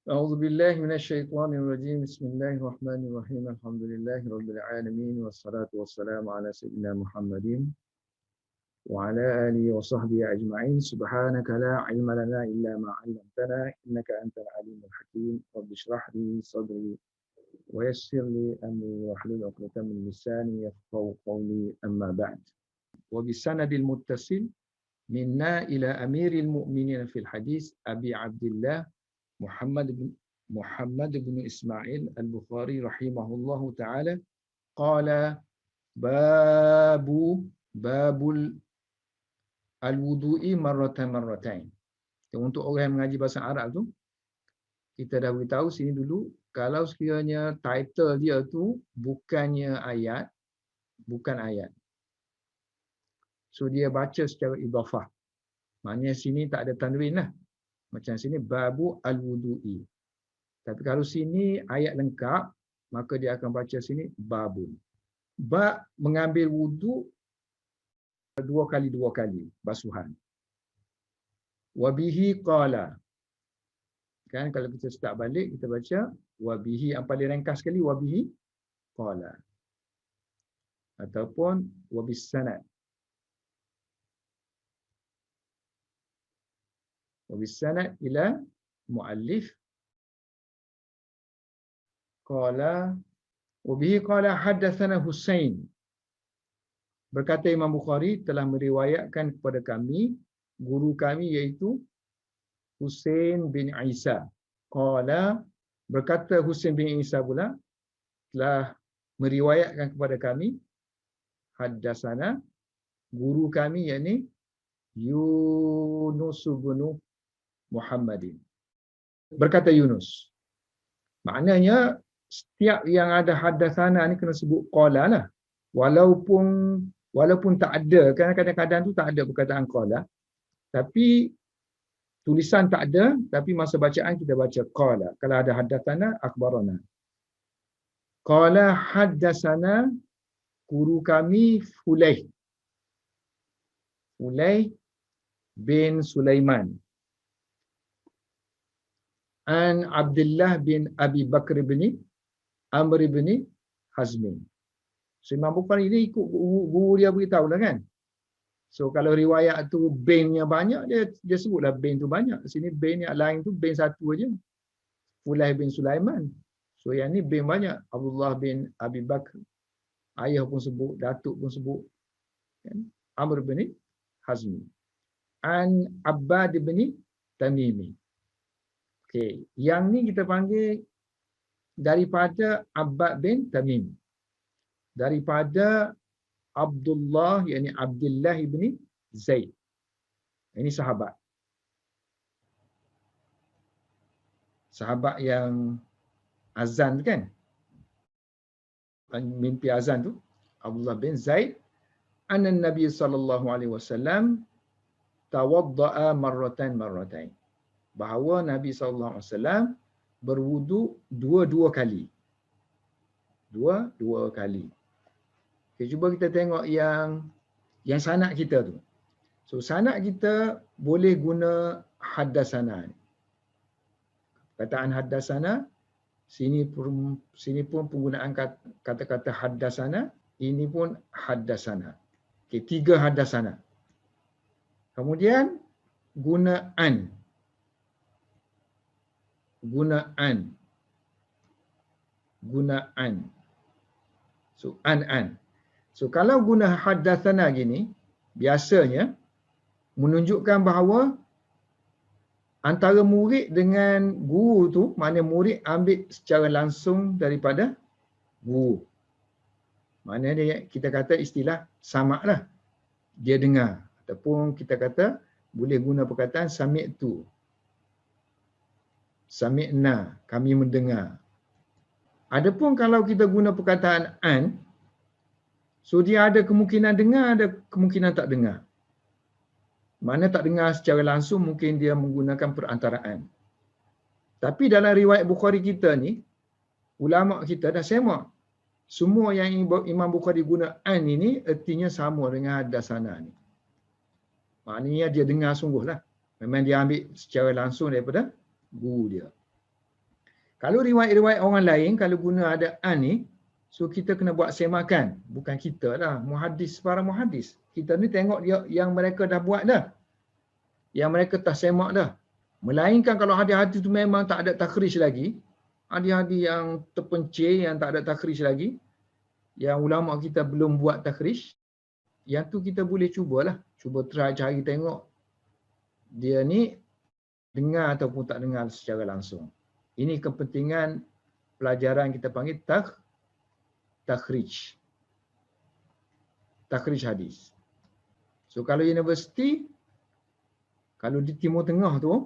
أعوذ بالله من الشيطان الرجيم. بسم الله الرحمن الرحيم. الحمد لله رب العالمين والصلاة والسلام على سيدنا محمد وعلى آله وصحبه أجمعين. سبحانك لا علم لنا إلا ما علمتنا إنك أنت العليم الحكيم. رب اشرح لي صدري ويسر لي أمري واحلل عقدة من لساني يفقهوا قولي. أما بعد. وبسند المتصل منا إلى أمير المؤمنين في الحديث أبي عبد الله محمد بن إسماعيل البخاري رحمه الله تعالى قال باب الوضوء مرتين. Untuk orang yang mengaji bahasa Arab tu, kita dah beritahu sini dulu, kalau sekiranya title dia tu bukan ayat. So dia baca secara idhafah. Maknanya sini tak ada tanwin lah. Macam sini babu al-wudu'i. Tapi kalau sini ayat lengkap, maka dia akan baca sini babun. Ba mengambil wudu dua kali basuhan. Wabihi qala. Kan kalau kita start balik kita baca wabihi, yang paling ringkas sekali wabihi qala. Ataupun wabis sanad. Wabis sanad ila muallif qala wabihi qala haddatsana Husain. Berkata Imam Bukhari telah meriwayatkan kepada kami, guru kami iaitu Husain bin Isa. Qala, berkata Husain bin Isa pula telah meriwayatkan kepada kami, haddatsana, guru kami yakni Yunus bin Muhammadin. Berkata Yunus. Maknanya setiap yang ada haddatsana ni kena sebut qala lah. Walaupun tak ada, kan kadang-kadang tu tak ada perkataan qala. Tapi tulisan tak ada, tapi masa bacaan kita baca qala. Kalau ada haddatsana, akhbarana. Qala haddatsana, guru kami Fulayh bin Sulaiman. An Abdullah bin Abi Bakr bin Amr bin Hazmin. So Imam Bukhari ni ikut guru dia beritahu lah kan. So kalau riwayat tu bin-nya banyak, dia sebutlah bin tu banyak. Sini bin yang lain tu bin satu aja. Fulayh bin Sulaiman. So yang ni bin banyak. Abdullah bin Abi Bakr. Ayah pun sebut, datuk pun sebut. Amr bin Hazmi. An Abbad bin Tamimi. Okey, yang ni kita panggil daripada Abbad bin Tamim. Daripada Abdullah, yakni Abdullah bin Zaid. Ini sahabat. Sahabat yang azan kan? Mimpi azan tu. Abdullah bin Zaid. Anna Nabi sallallahu alaihi wasallam tawadda'a marratain. Bahawa Nabi sallallahu alaihi wasallam berwudu dua kali. Dua kali. Okay, cuba kita tengok yang sanad kita tu. So sanad kita boleh guna haddatsana. Kataan haddatsana, sini pun penggunaan kata-kata haddatsana, ini pun haddatsana. Okey, tiga haddatsana. Kemudian gunaan. So an. So kalau guna haddatsana gini, biasanya menunjukkan bahawa antara murid dengan guru tu, mana murid ambil secara langsung daripada guru. Maknanya kita kata istilah sama' lah. Dia dengar. Ataupun kita kata boleh guna perkataan sami'tu. Sami'na, kami mendengar. Adapun kalau kita guna perkataan an, so dia ada kemungkinan dengar, ada kemungkinan tak dengar. Mana tak dengar secara langsung, mungkin dia menggunakan perantaraan. Tapi dalam riwayat Bukhari kita ni, ulama kita dah semak. Semua yang Imam Bukhari guna an ini, ertinya sama dengan haddatsana ni. Maknanya dia dengar sungguh lah. Memang dia ambil secara langsung daripada guru dia. Kalau riwayat-riwayat orang lain, kalau guna ada an ni, so kita kena buat semakan. Bukan kita lah, para muhadis. Kita ni tengok dia yang mereka dah buat dah. Yang mereka tak semak dah. Melainkan kalau hadis-hadis tu memang tak ada takhrij lagi, hadis-hadis yang terpencil, yang tak ada takhrij lagi, yang ulama kita belum buat takhrij, yang tu kita boleh cubalah. Cuba try cari tengok dia ni dengar ataupun tak dengar secara langsung. Ini kepentingan pelajaran kita panggil takhrij. Takhrij hadis. So kalau universiti, kalau di Timur Tengah tu,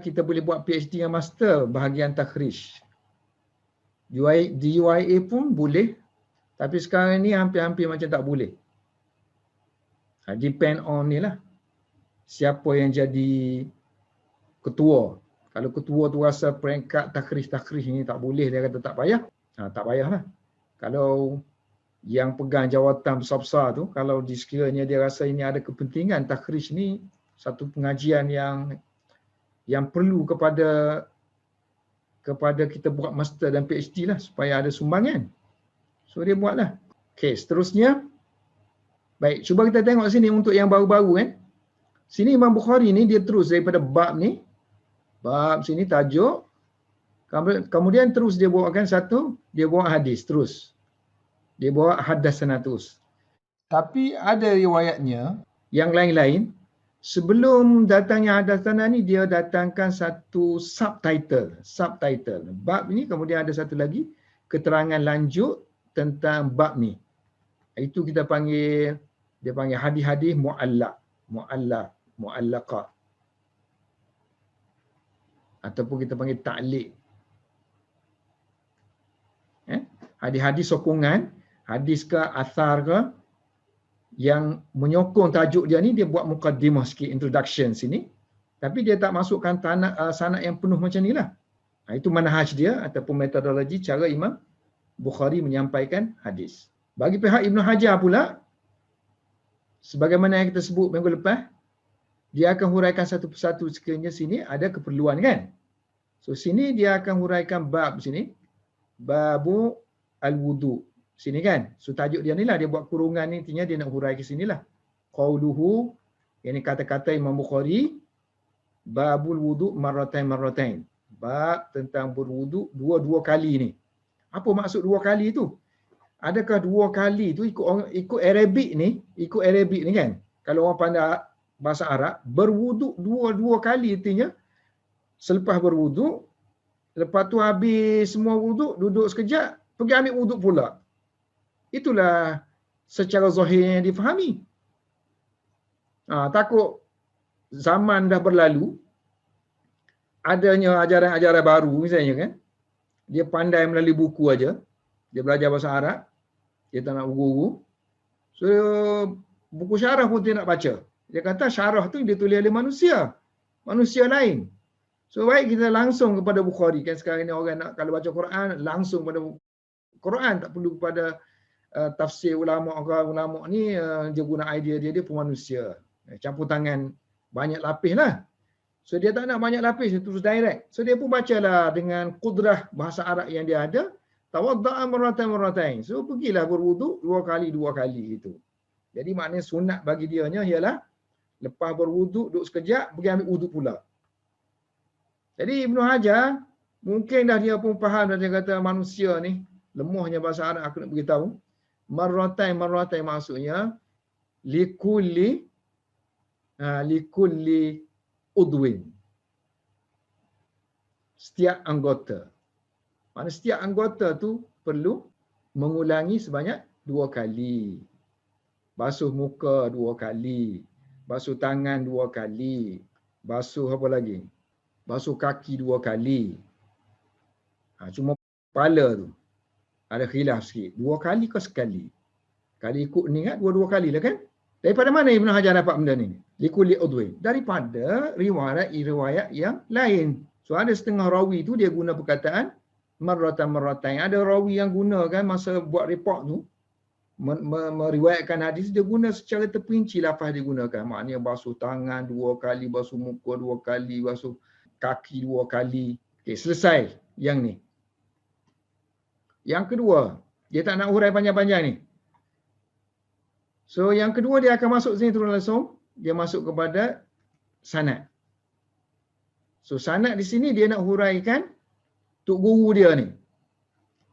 kita boleh buat PhD dengan master bahagian takhrij. Di UIA pun boleh, tapi sekarang ni hampir-hampir macam tak boleh. Depend on ni lah. Siapa yang jadi ketua. Kalau ketua tu rasa peringkat takhrij ni tak boleh, dia kata tak payah. Tak payahlah. Kalau yang pegang jawatan besar-besar tu, kalau sekiranya dia rasa ini ada kepentingan, takhrij ni satu pengajian yang perlu kepada kita buat master dan PhD lah, supaya ada sumbangan. So dia buatlah. Okey, seterusnya. Baik, cuba kita tengok sini untuk yang baru-baru kan. Sini Imam Bukhari ni dia terus daripada bab ni. Bab sini tajuk. Kemudian terus dia bawakan dia bawa hadis terus. Dia bawa hadatsana terus. Tapi ada riwayatnya yang lain-lain, sebelum datangnya hadatsana ni dia datangkan satu subtitle. Bab ni kemudian ada satu lagi keterangan lanjut tentang bab ni. Itu dia panggil hadis-hadis muallaqah. Ataupun kita panggil ta'liq. Hadis-hadis sokongan, hadis ke athar ke yang menyokong tajuk dia ni, dia buat mukaddimah sikit, introduction sini. Tapi dia tak masukkan sanad yang penuh macam ni lah. Itu manhaj dia ataupun metodologi cara Imam Bukhari menyampaikan hadis. Bagi pihak Ibn Hajar pula, sebagaimana yang kita sebut minggu lepas, dia akan huraikan satu persatu sekiranya sini ada keperluan kan. So sini dia akan huraikan bab sini. Babu al-wudu. Sini kan. So tajuk dia ni lah, dia buat kurungan ni, intinya dia nak hurai ke sini lah. Qauluhu, yang ni kata-kata Imam Bukhari, babul wudu marratain. Bab tentang berwudu dua kali ni. Apa maksud dua kali tu? Adakah dua kali tu ikut Arabic ni kan? Kalau orang pandai bahasa Arab, berwudu dua kali artinya selepas berwudu, lepas tu habis semua wudu, duduk sekejap, pergi ambil wudu pula. Itulah secara zahir yang difahami. Takut zaman dah berlalu, adanya ajaran-ajaran baru misalnya kan, dia pandai melalui buku aja, dia belajar bahasa Arab, dia tak nak guru. So buku syarah pun dia nak baca. Dia kata syarah tu dia tulis oleh manusia lain. So baik kita langsung kepada Bukhari kan, sekarang ni orang nak kalau baca Quran langsung pada Quran, tak perlu kepada tafsir ulama ni, dia guna idea dia pun manusia. Campur tangan banyak lapis lah. So dia tak nak banyak lapis, dia terus direct. So dia pun bacalah dengan kudrah bahasa Arab yang dia ada. Tawadda'a marratain. So pergilah berwudu dua kali itu. Jadi maknanya sunat bagi dianya ialah lepas berwudu duduk sekejap, pergi ambil wudu pula. Jadi Ibn Hajar mungkin dah dia pun faham, dan dia kata manusia ni lemahnya bahasa Arab, aku nak beritahu. Marratain maksudnya likulli udwin. Setiap anggota. Maksudnya setiap anggota tu perlu mengulangi sebanyak 2 kali. Basuh muka 2 kali. Basuh tangan 2 kali. Basuh apa lagi? Basuh kaki 2 kali. Cuma kepala tu ada khilaf sikit. 2 kali ke sekali? Kali ikut ni kan, 2 kali lah kan? Daripada mana Ibn Hajar dapat benda ni? Likulli udwin. Daripada riwayat yang lain. So ada setengah rawi tu dia guna perkataan marratain. Ada rawi yang guna kan masa buat report tu, meriwayatkan hadis, dia guna secara terperinci lafaz dia gunakan. Maknanya basuh tangan 2 kali, basuh muka 2 kali, basuh kaki 2 kali. Okey, selesai yang ni. Yang kedua, dia tak nak hurai panjang-panjang ni. So yang kedua dia akan masuk sini terus langsung, dia masuk kepada sanad. So sanad di sini dia nak huraikan tok guru dia ni,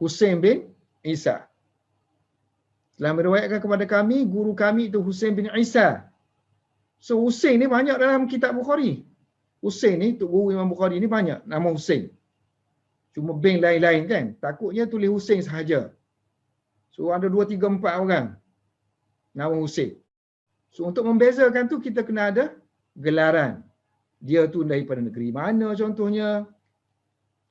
Husain bin Isa. Telah meriwayatkan kepada kami, guru kami itu Husain bin Isa. So Husain ni banyak dalam kitab Bukhari. Husain ni, tok guru Imam Bukhari ni banyak nama Husain. Cuma bank lain-lain kan. Takutnya tulis Husain sahaja. So ada 2, 3, 4 orang nama Husain. So untuk membezakan tu kita kena ada gelaran. Dia tu daripada negeri mana contohnya.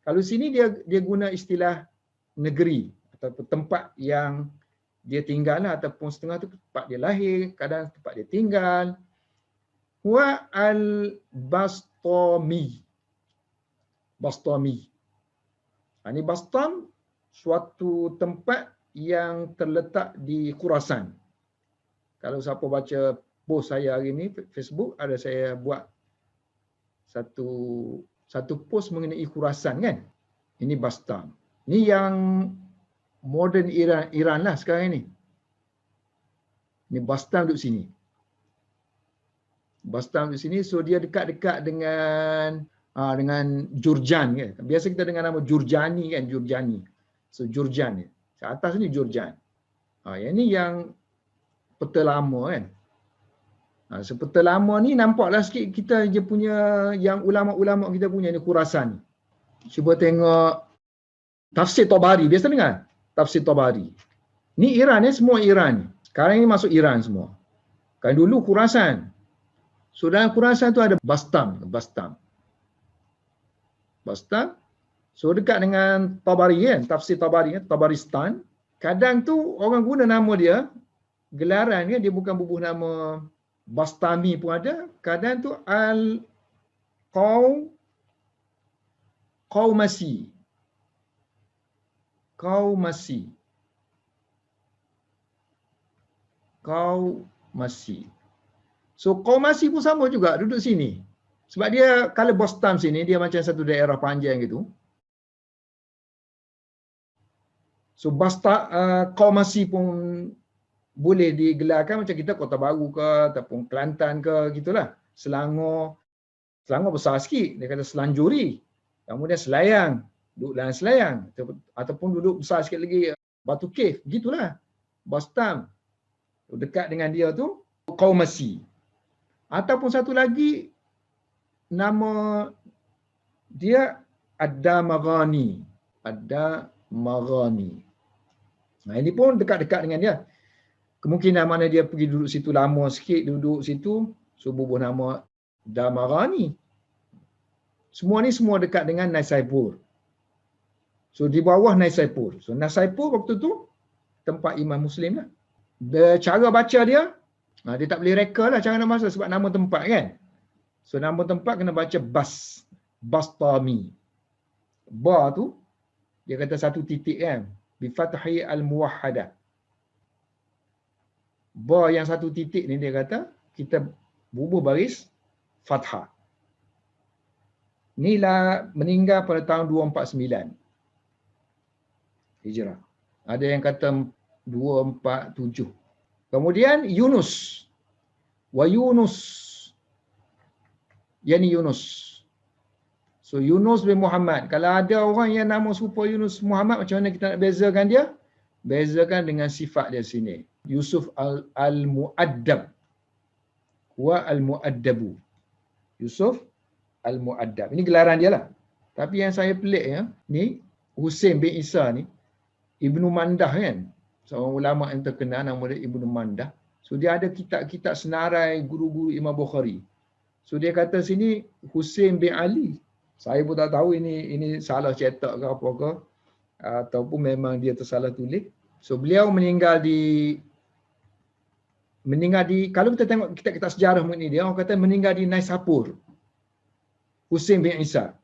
Kalau sini dia guna istilah negeri atau tempat yang dia tinggal lah, ataupun setengah tu tempat dia lahir, kadang tempat dia tinggal. Wa al-Bastami. Bastami. Ini Bastam, suatu tempat yang terletak di Khurasan. Kalau siapa baca post saya hari ni, Facebook, ada saya buat satu post mengenai Khurasan kan. Ini Bastam. Ini yang modern Iran lah sekarang ni. Ini Bastam duduk sini. Bastam duduk sini, so dia dekat-dekat dengan Jurjan kan. Biasa kita dengar nama Jurjani kan, Jurjani. So Jurjan ni. Atas ni Jurjan. Yang ni yang peta lama kan. So peta lama ni nampaklah sikit kita je punya, yang ulama-ulama kita punya ni Khurasan. Cuba tengok Tafsir Tabari. Biasa dengar? Tafsir Tabari. Ni Iran ni, semua Iran. Sekarang ni masuk Iran semua. Kan dulu Khurasan. So dalam Khurasan tu ada Bastam. So dekat dengan Tabari kan, Tafsir Tabari kan, Tabaristan. Kadang tu orang guna nama dia, gelaran kan, dia bukan bubuh nama Bastami pun ada. Kadang tu Qaumasi. So Qaumasi pun sama juga, duduk sini. Sebab dia, kalau Bastam sini, dia macam satu daerah panjang gitu. So Qaumasi pun boleh digelarkan macam kita Kota Baru ke, ataupun Kelantan ke, gitulah. Selangor besar sikit, dia kata Selanjuri. Kemudian Selayang, duduk dalam Selayang. Ataupun duduk besar sikit lagi, Batu Cave, gitulah. Bastam. Dekat dengan dia tu, Qaumasi. Ataupun satu lagi, nama dia Ad-Damaghani. Nah, ini pun dekat-dekat dengan dia. Kemungkinan mana dia pergi duduk situ lama sikit, duduk situ, so bubuh nama Damaghani. Semua ni semua dekat dengan Naisapur. So di bawah Naisapur. So Naisapur waktu tu tempat Imam Muslim lah. Cara baca dia tak boleh reka lah cara nak baca sebab nama tempat kan. So nama tempat kena baca Bastami. Ba tu dia kata satu titik kan. Bi fathi al-muwahhadah. Ba yang satu titik ni dia kata kita bubuh baris fathah. Ni lah meninggal pada tahun 249 Hijrah. Ada yang kata 247. Kemudian Yunus. Yani Yunus. So Yunus bin Muhammad. Kalau ada orang yang nama serupa Yunus Muhammad, macam mana kita nak bezakan dia? Bezakan dengan sifat dia sini. Yusuf al-Mu'addab. Wa al-Mu'addabu. Yusuf al-Mu'addab. Ini gelaran dia lah. Tapi yang saya pelik ya, ni Husain bin Isa ni, Ibnu Mandah kan. Seorang ulama yang terkenal nama dia Ibnu Mandah. So dia ada kitab-kitab senarai guru-guru Imam Bukhari. So dia kata sini Husain bin Ali. Saya pun tak tahu ini salah cetak ke apa ke, ataupun memang dia tersalah tulis. So beliau meninggal di kalau kita tengok kitab-kitab sejarah mengenai dia, orang kata meninggal di Naisapur. Husain bin Isa.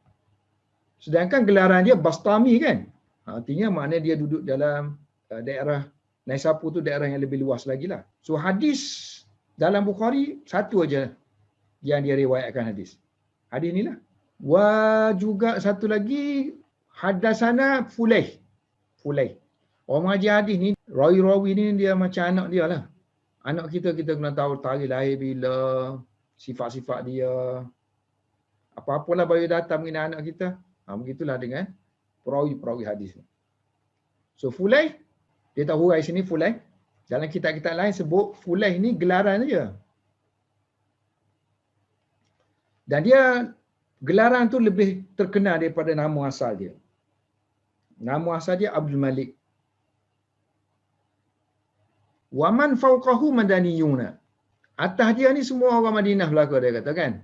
Sedangkan gelaran dia Bastami kan. Artinya makna dia duduk dalam daerah Naisapur tu daerah yang lebih luas lagi lah. So hadis dalam Bukhari satu aja yang dia riwayatkan hadis. Hadis ni lah. Wa juga satu lagi hadasana Fulaih. Fulaih. Orang mengaji hadis ni, rawi-rawi ni dia macam anak dia lah. Anak kita kena tahu tarikh lahir bila, sifat-sifat dia. Apa-apalah biodata mengenai anak kita. Begitulah dengan perawi-perawi hadis ni. So Fulaih, dia tak hurai sini Fulaih. Dalam kitab-kitab lain sebut Fulaih ni gelaran saja. Dan dia gelaran tu lebih terkenal daripada nama asal dia. Nama asal dia Abdul Malik. Waman fauqahu madaniyuna. Atas dia ni semua orang Madinah belaka, dia kata kan.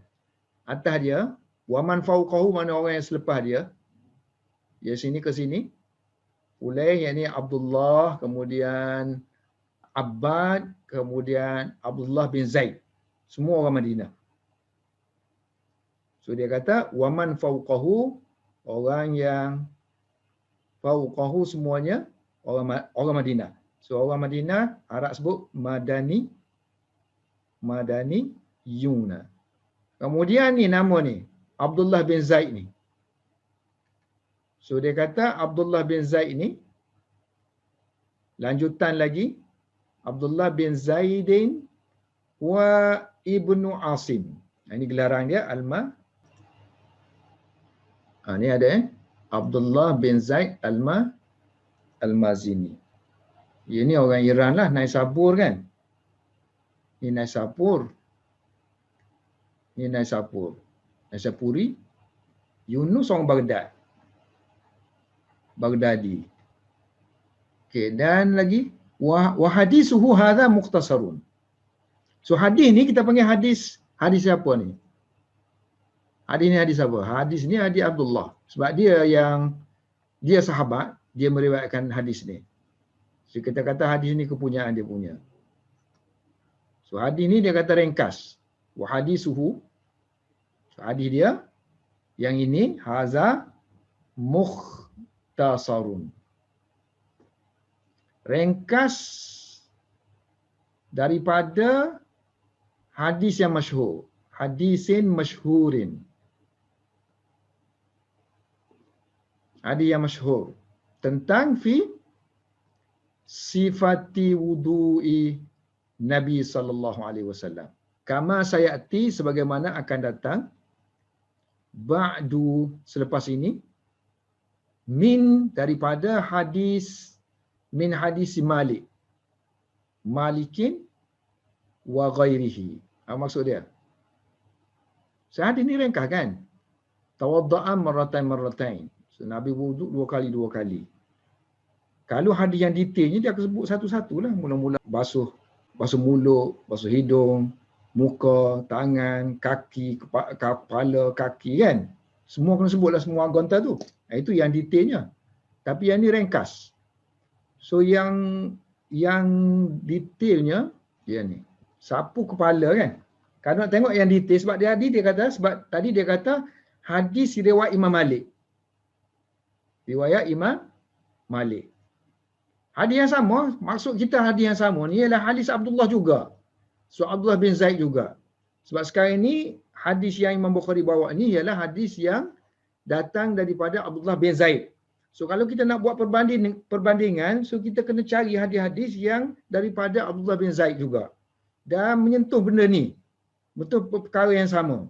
Atas dia, waman fauqahu, mana orang yang selepas dia. Dia sini ke sini. Fulaih yakni Abdullah, kemudian Abbad, kemudian Abdullah bin Zaid. Semua orang Madinah. So dia kata waman fauqahu, orang yang fauqahu semuanya orang Madinah. So orang Madinah Arab sebut Madani Yuna. Kemudian ni nama ni Abdullah bin Zaid ni. So dia kata Abdullah bin Zaid ni lanjutan lagi Abdullah bin Zaidin wa Ibnu Asim. Ini gelaran dia ni ada Abdullah bin Zaid Al-Mazini. Ini orang Iran lah, Naisabur kan. Ini Naisabur. Ini Naisapuri. Yunus orang Baghdadi. Okey, dan lagi wa hadisuhu hadza mukhtasarun. So hadis ni kita panggil hadis siapa ni? Hadis ni hadis apa? Hadis ni hadis Abdullah. Sebab dia sahabat, dia meriwayatkan hadis ni. So kita kata hadis ni kepunyaan dia punya. So hadis ni dia kata ringkas. Wa hadisuhu. So hadis dia yang ini haza mukhtasarun. Ringkas daripada hadis yang masyhur. Hadisin masyhurin. Hadis yang masyhur tentang sifati wudu'i Nabi sallallahu alaihi wasallam. Kama sayati, sebagaimana akan datang ba'du, selepas ini, min, daripada hadis Malikin wa ghairihi. Maksud dia, hadis ni ringkas kan? Tawadda'a marratain. So, Nabi wuduk dua kali. Kalau hadis yang detailnya dia akan sebut satu-satu lah. Mula-mula basuh mulut, basuh hidung, muka, tangan, kaki, kepala, kaki kan. Semua kena sebutlah semua anggota tu. Itu yang detailnya. Tapi yang ni ringkas. So yang detailnya dia ni. Sapu kepala kan. Kalau nak tengok yang detail, sebab tadi dia kata hadis riwayat Imam Malik. Riwayat Imam Malik. Hadis yang sama, maksud kita hadis yang sama ni ialah hadis Abdullah juga. So Abdullah bin Zaid juga. Sebab sekarang ni hadis yang Imam Bukhari bawa ni ialah hadis yang datang daripada Abdullah bin Zaid. So kalau kita nak buat perbandingan, so kita kena cari hadis-hadis yang daripada Abdullah bin Zaid juga. Dan menyentuh benda ni. Betul perkara yang sama.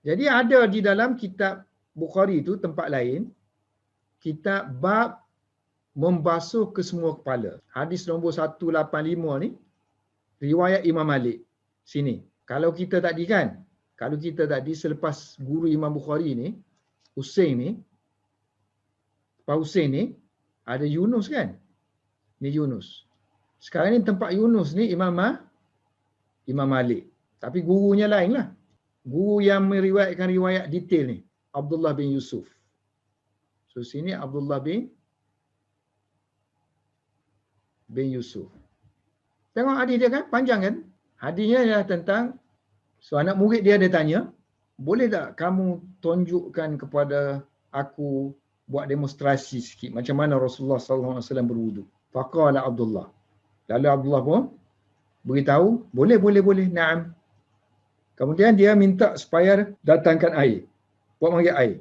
Jadi ada di dalam kitab Bukhari tu tempat lain, kitab bab membasuh ke semua kepala. Hadis nombor 185 ni riwayat Imam Malik. Sini. Kalau kita tadi selepas guru Imam Bukhari ni, Pak Husain ni, ada Yunus kan? Ni Yunus. Sekarang ni tempat Yunus ni Imam Malik. Tapi gurunya lain lah. Guru yang meriwayatkan riwayat detail ni, Abdullah bin Yusuf. So sini Abdullah bin Yusuf. Tengok hadis dia kan, panjang kan? Hadisnya adalah tentang, so anak murid dia ada tanya, boleh tak kamu tunjukkan kepada aku, buat demonstrasi sikit macam mana Rasulullah SAW berwudu. Faqala Abdullah. Lalu Abdullah pun beritahu, boleh, na'am. Kemudian dia minta supaya datangkan air. buat manggil air.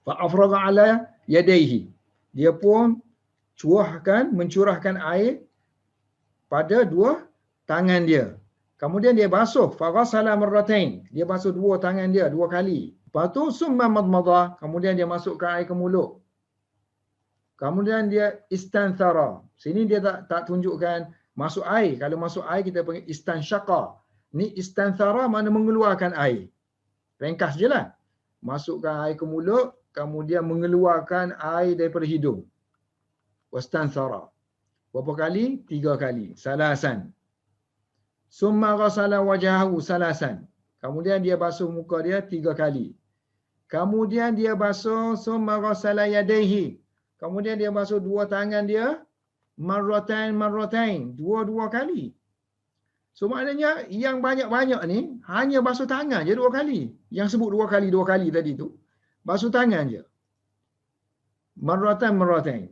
Fa afraga ala yadayhi. Dia pun mencurahkan air pada dua tangan dia. Kemudian dia basuh, faghasala marratain. Dia basuh dua tangan dia dua kali. Lepas tu summa madmadha, kemudian dia masukkan air ke mulut. Kemudian dia istanthara. Sini dia tak tunjukkan masuk air. Kalau masuk air kita panggil istansyaqa. Ni istanthara mana mengeluarkan air. Ringkas je lah. Masukkan air ke mulut, kemudian mengeluarkan air daripada hidung. Wastanthara. Berapa kali? 3 kali. Salasan. Summa ghasala wajahu salasan. Kemudian dia basuh muka dia 3 kali. Kemudian dia basuh summa ghasala yadayhi. Kemudian dia basuh dua tangan dia marratain, dua kali. So maknanya yang banyak-banyak ni hanya basuh tangan je 2 kali. Yang sebut 2 kali tadi tu basuh tangan je. Marratain.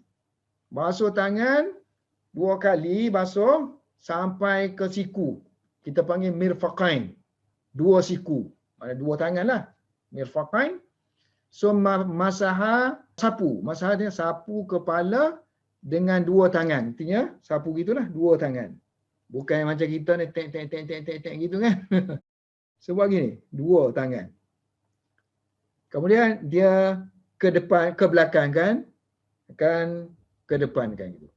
Basuh tangan 2 kali, basuh sampai ke siku. Kita panggil mirfaqain. 2 siku. Mana 2 tangan lah. Mirfaqain. Summa masaha sapu. Masaha dia sapu kepala dengan 2 tangan. Artinya sapu gitulah 2 tangan. Bukan macam kita ni tek gitu kan. Sebab gini, 2 tangan. Kemudian dia ke depan, ke belakang kan. Ke depan kan gitu.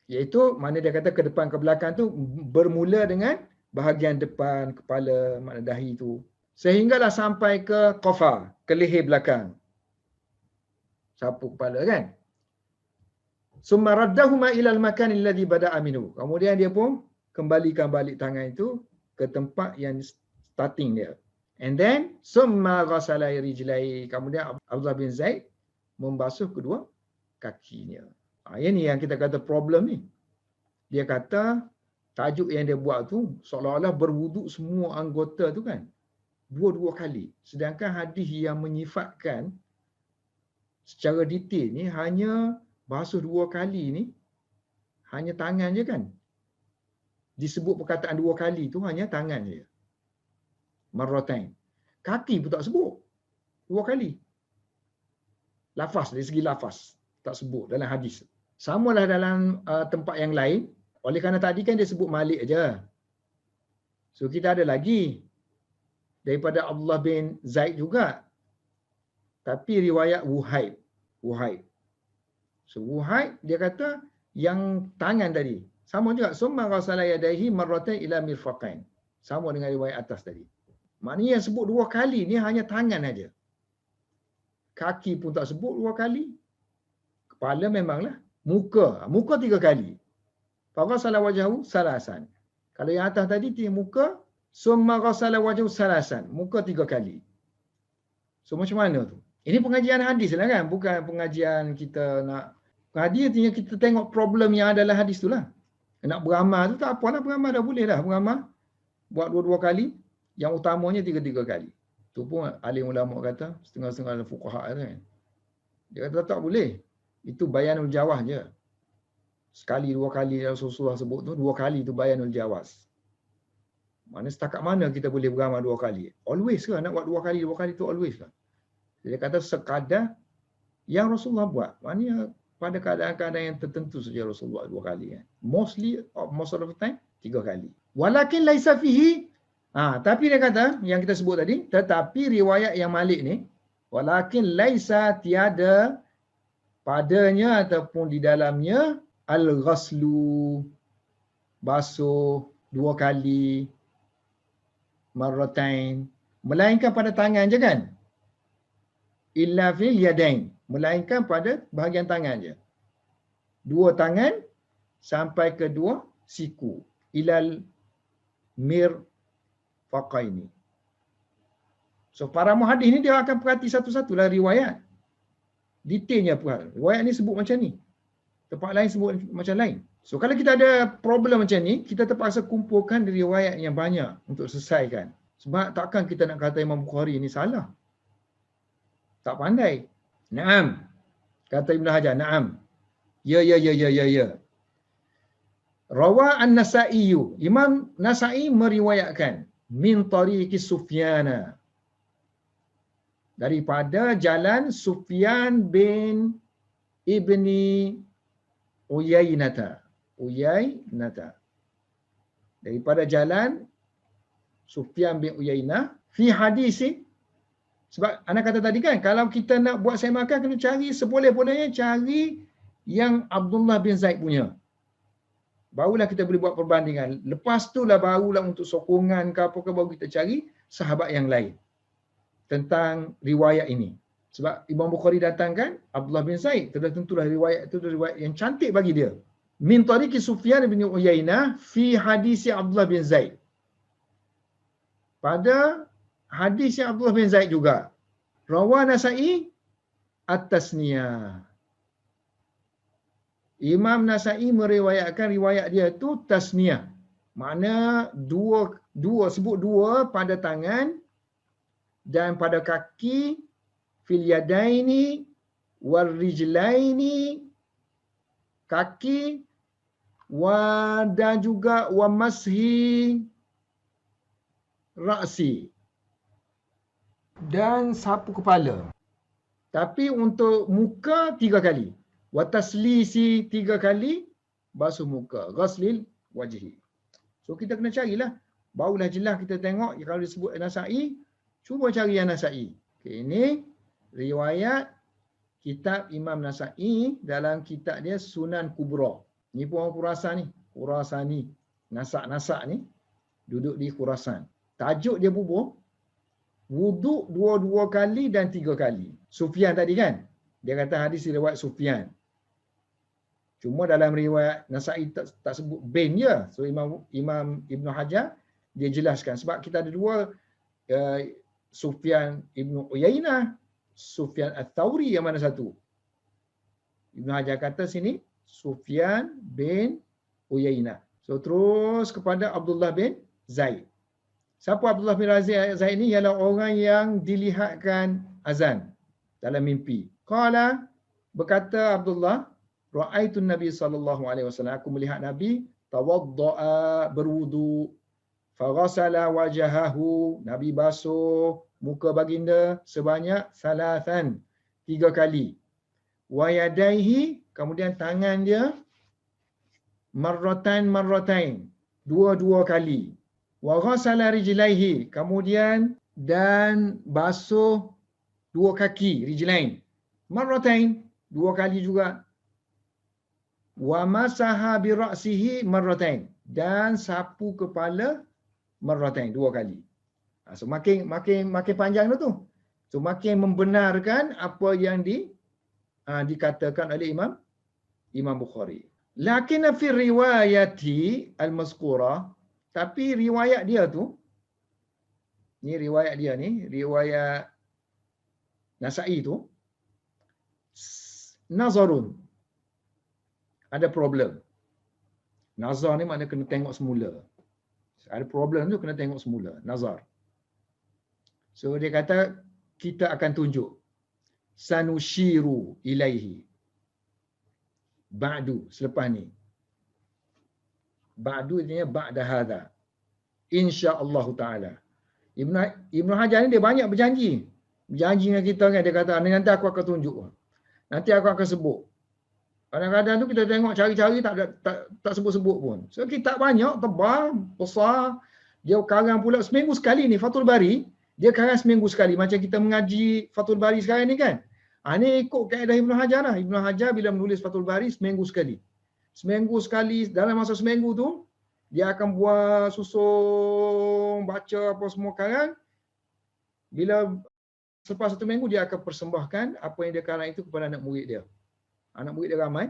Iaitu mana dia kata ke depan ke belakang tu bermula dengan bahagian depan kepala, makna dahi tu. Sehinggalah sampai ke qafa, ke leher belakang. Sapu kepala kan. Summa raddahuma ila al-makan alladhi bada'a minhu. Kemudian dia pun kembalikan balik tangan itu ke tempat yang starting dia. And then summa ghasala rijlai. Kemudian Abdullah bin Zaid membasuh kedua kakinya. Ini yang kita kata problem ni. Dia kata tajuk yang dia buat tu seolah-olah berwuduk semua anggota tu kan. 2 kali. Sedangkan hadis yang menyifatkan secara detail ni hanya basuh 2 kali ni hanya tangan je kan. Disebut perkataan 2 kali tu hanya tangan je. Marratain. Kaki pun tak sebut. 2 kali. Lafaz, dari segi lafaz tak sebut dalam hadis. Samalah dalam tempat yang lain. Oleh kerana tadi kan dia sebut Malik aja. So kita ada lagi daripada Abdullah bin Zaid juga. Tapi riwayat Wuhaib. So Wuhaib dia kata yang tangan tadi. Sama juga. Summa ghasala yadayhi marratain ila mirfaqain. Sama dengan riwayat atas tadi. Maknanya yang sebut 2 kali ni hanya tangan aja. Kaki pun tak sebut 2 kali. Kepala memanglah. Muka 3 kali. Faghasala wajahu salasan. Kalau yang atas tadi dia muka, summa ghasala wajahu salasan. Muka 3 kali. So macam mana tu? Ini pengajian hadis lah kan, bukan pengajian kita nak hadis artinya kita tengok problem yang ada dalam hadis tu lah. Nak beramal tu tak apalah, beramal dah boleh dah beramal. Buat 2 kali, yang utamanya 3 kali. Tu pun alim ulama kata, setengah-setengah fuqaha kan. Dia kata tak boleh. Itu bayanul jawaz je. Sekali 2 kali Rasulullah sebut tu, 2 kali tu bayanul jawaz. Mana setakat mana kita boleh beramal 2 kali? Always ke nak buat 2 kali tu always ke? Dia kata sekadar yang Rasulullah buat. Maknanya pada keadaan-keadaan yang tertentu saja Rasulullah 2 kali kan. Most of the time 3 kali. Walakin laisa fihi. Tapi dia kata yang kita sebut tadi, tetapi riwayat yang Malik ni walakin laisa tiada padanya ataupun di dalamnya al-ghaslu, basuh 2 kali, marratain, melainkan pada tangan je kan. Illa fil yadain, melainkan pada bahagian tangan je. 2 tangan sampai ke 2 siku. Ilal mirfaqaini. So para muhadis ni dia akan perhati satu-satulah riwayat. Detailnya pun. Riwayat ni sebut macam ni. Tempat lain sebut macam lain. So kalau kita ada problem macam ni, kita terpaksa kumpulkan riwayat yang banyak untuk selesaikan. Sebab takkan kita nak kata Imam Bukhari ni salah. Tak pandai. Naam. Kata Ibn Hajar, naam. Ya. Rawa an-Nasa'i. Imam Nasa'i meriwayatkan min tariqi Sufyana. daripada jalan Sufyan bin Ibni Uyainata. Daripada jalan Sufyan bin Uyainah fi hadis. Sebab anak kata tadi kan, kalau kita nak buat semakan kena cari seboleh-bolehnya cari yang Abdullah bin Zaid punya. Barulah kita boleh buat perbandingan. Lepas tu lah barulah untuk sokongan ke apa ke baru kita cari sahabat yang lain tentang riwayat ini. Sebab Imam Bukhari datangkan Abdullah bin Zaid, sudah tentulah riwayat itu riwayat yang cantik bagi dia. Min tariqi Sufyan bin Uyainah fi hadis Abdullah bin Zaid. Pada hadis yang Abdullah bin Zaid juga. Rawa Nasa'i at-tasniyah. Imam Nasa'i meriwayatkan riwayat dia tu tasniyah. Makna sebut dua pada tangan dan pada kaki, fil yadaini wal rijlaini, kaki, dan juga wa mashi ra'si, dan sapu kepala. Tapi untuk muka 3 kali. Wa taslisi 3 kali basuh muka. Ghaslil wajhi. So kita kena carilah. Barulah jelas kita tengok kalau disebut Nasa'i, cuba cari yang Nasa'i. Okay, ini riwayat kitab Imam Nasa'i dalam kitab dia Sunan Kubra. Ni pun orang Khurasan ni. Khurasani. Nasak-nasak ni duduk di Khurasan. Tajuk dia bubuh wuduk 2 kali dan 3 kali. Sufyan tadi kan? Dia kata hadis riwayat Sufyan. Cuma dalam riwayat Nasa'i tak sebut bin je. So Imam Ibn Hajar dia jelaskan. Sebab kita ada 2 Sufyan Ibn Uyainah, Sufyan Ats-Tsauri, yang mana satu? Ibn Hajar kata sini Sufyan bin Uyainah. So terus kepada Abdullah bin Zaid. Siapa Abdullah bin Zaid ni? Ialah orang yang dilihatkan azan dalam mimpi. Qala, berkata Abdullah, ra'aitu Nabi sallallahu alaihi wasallam, aku melihat Nabi tawaddaa, berwudu, faghasala wajahahu, Nabi basuh muka baginda sebanyak 3 kali. Wa yadaihi, kemudian tangan dia marratain, 2 kali. Wa ghasala rijlaihi, kemudian dan basuh 2 kaki, rijlain. Marratain, 2 kali juga. Wa masaha bi ra'sihi marratain, dan sapu kepala marratain, 2 kali. So makin panjang tu. So makin membenarkan apa yang dikatakan oleh Imam Bukhari. Lakin fi riwayati al-mazkurah, tapi riwayat dia tu, ni riwayat dia ni, riwayat Nasa'i tu, nazarun, ada problem. Nazar ni makna kena tengok semula. Ada problem tu kena tengok semula. Nazar. So dia kata kita akan tunjuk. Sanushiru ilaihi. Ba'du, selepas ni. Ba'du artinya ba'da hadha. InsyaAllah ta'ala. Ibn Hajar ni dia banyak berjanji. Berjanji dengan kita kan. Dia kata nanti aku akan tunjuk. Nanti aku akan sebut. Kadang-kadang tu kita tengok cari-cari tak sebut-sebut pun. So kitab banyak, tebal, besar. Dia karang pula seminggu sekali ni Fathul Bari. Dia karang seminggu sekali. Macam kita mengaji Fathul Bari sekarang ni kan. Ini ikut kaedah Ibn Hajar lah. Ibn Hajar bila menulis Fathul Bari seminggu sekali. Seminggu sekali, dalam masa seminggu tu, dia akan buat susun, baca apa semua karang. Bila selepas 1 minggu, dia akan persembahkan apa yang dia karang itu kepada anak murid dia. Anak murid dia ramai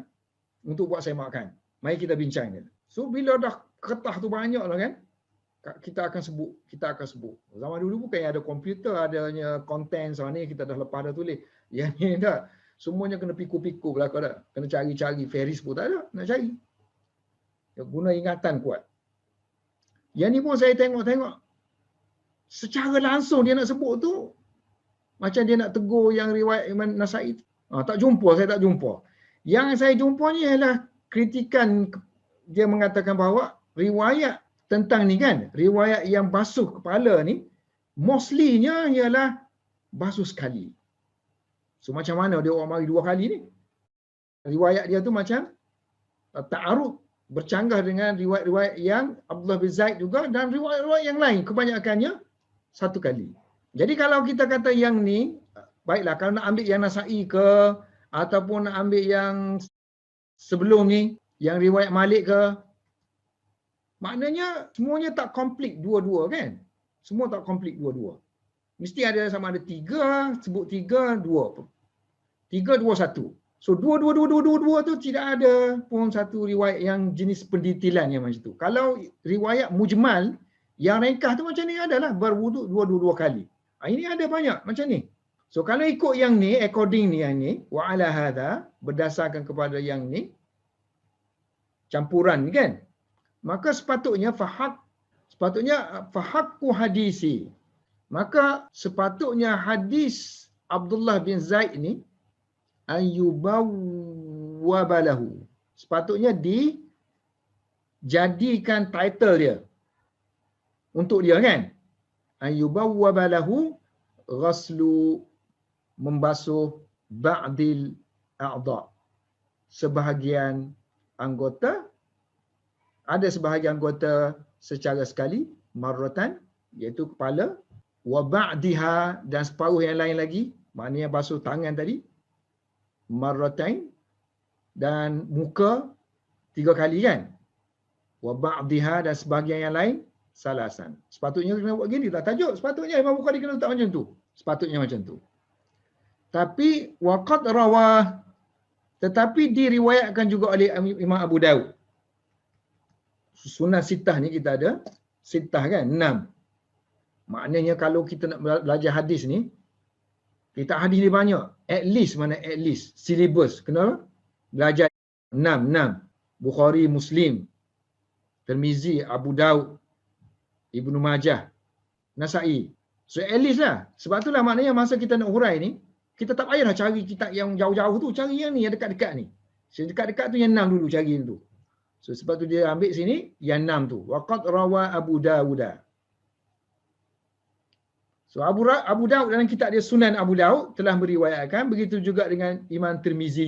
untuk buat semakan. Mari kita bincang dia. So bila dah kertas tu banyak lah kan, kita akan sebut. Zaman dulu bukan yang ada komputer, adanya konten soal ni kita dah lepas dah tulis. Yang ni tak. Semuanya kena piku-piku belakang dah. Kena cari-cari, Ferris pun tak ada, nak cari. Ya, guna ingatan kuat. Yang ni pun saya tengok-tengok. Secara langsung dia nak sebut tu, macam dia nak tegur yang riwayat Imam Nasa'i. Tak jumpa, saya tak jumpa. Yang saya jumpa ni ialah kritikan, dia mengatakan bahawa riwayat tentang ni kan, riwayat yang basuh kepala ni, mostly-nya ialah basuh sekali. So macam mana dia orang mari 2 kali ni? Riwayat dia tu macam ta'arud, bercanggah dengan riwayat-riwayat yang Abdullah bin Zaid juga dan riwayat-riwayat yang lain, kebanyakannya 1 kali. Jadi kalau kita kata yang ni, baiklah kalau nak ambil yang Nasa'i ke ataupun nak ambil yang sebelum ni, yang riwayat Malik ke, maknanya semuanya tak komplit dua-dua kan? Semua tak komplit dua-dua. Mesti ada sama ada 3, sebut 3, 2. 3, 2, 1. So dua tu tidak ada pun satu riwayat yang jenis pendetilan yang macam tu. Kalau riwayat mujmal yang ringkas tu macam ni adalah berwuduk 2 kali. Ini ada banyak macam ni. So kalau ikut yang ni, according ni yang ni, wa ala hadha, berdasarkan kepada yang ni, campuran ni kan, maka sepatutnya fahaqu hadisi. Maka sepatutnya hadis Abdullah bin Zaid ni ayyubawwabalahu. Sepatutnya dijadikan title dia untuk dia kan. Ayyubawwabalahu ghaslu, membasuh ba'dil a'dha, sebahagian anggota, ada sebahagian anggota secara sekali, marratan, iaitu kepala, wa ba'diha, dan separuh yang lain lagi, maknanya basuh tangan tadi, marratain, dan muka 3 kali kan, wa ba'diha, dan sebahagian yang lain salasan. Sepatutnya kena buat gini tak tajuk, sepatutnya Imam Bukhari kena letak macam tu, sepatutnya macam tu. Tapi waqad rawah, tetapi diriwayatkan juga oleh Imam Abu Daud. Sunan sitah ni kita ada sitah kan, 6. Maknanya kalau kita nak belajar hadis ni, kita hadis ni banyak. At least, syllabus. Kena belajar 6. Bukhari, Muslim, Tirmizi, Abu Daud, Ibnu Majah, Nasa'i. So at least lah. Sebab itulah maknanya masa kita nak hurai ni, kita tak payahlah cari kitab yang jauh-jauh tu. Cari yang ni, yang dekat-dekat ni. So dekat-dekat tu yang 6 dulu cari tu. So sebab tu dia ambil sini, yang 6 tu. Waqad rawa Abu Dawud. So Abu Daud dalam kitab dia Sunan Abu Daud telah meriwayatkan, begitu juga dengan Imam Tirmizi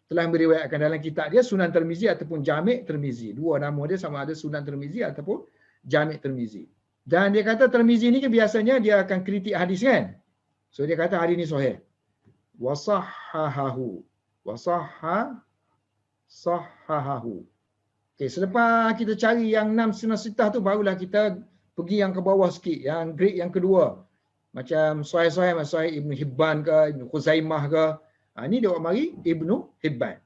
telah meriwayatkan dalam kitab dia Sunan Tirmizi ataupun Jami' Tirmizi. Dua nama dia sama ada Sunan Tirmizi ataupun Jami' Tirmizi. Dan dia kata Tirmizi ni biasanya dia akan kritik hadis kan. So dia kata hadis ni sahih. Wa sahhahahu. Okey, selepas kita cari yang 6 sunan sitah tu, barulah kita pergi yang ke bawah sikit, yang grade yang kedua. Macam sahih-sahih, Sahih Ibn Hibban ke, Ibn Khuzaimah ke. Ini dia mari Ibnu Hibban.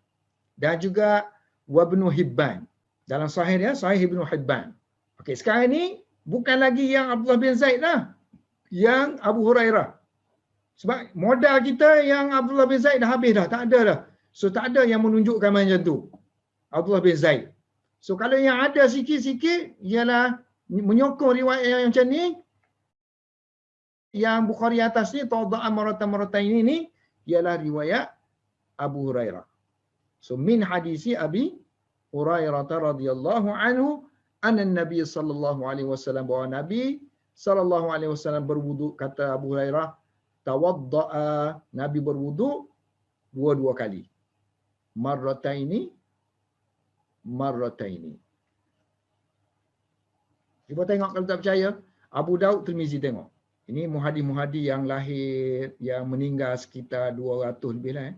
Dan juga Wabnu Hibban. Dalam sahih dia, Sahih Ibnu Hibban. Okey, sekarang ni bukan lagi yang Abdullah bin Zaid lah. Yang Abu Hurairah. Sebab modal kita yang Abdullah bin Zaid dah habis dah. Tak ada dah. So tak ada yang menunjukkan macam tu. Abdullah bin Zaid. So kalau yang ada sikit-sikit ialah menyokong riwayat yang macam ni, yang Bukhari atas ni, tawadda'a maratan ini ialah riwayat Abu Hurairah. So min hadisi Abi Hurairah radhiyallahu anhu anna Nabi sallallahu alaihi wasallam, bahwa Nabi sallallahu alaihi wasallam berwuduk, kata Abu Hurairah, tawadda'a, Nabi berwuduk 2 kali. Marrataini. Cuba tengok kalau tak percaya, Abu Daud, Tirmizi tengok. Ini muhadis-muhadis yang lahir, yang meninggal sekitar 200 lebih lah.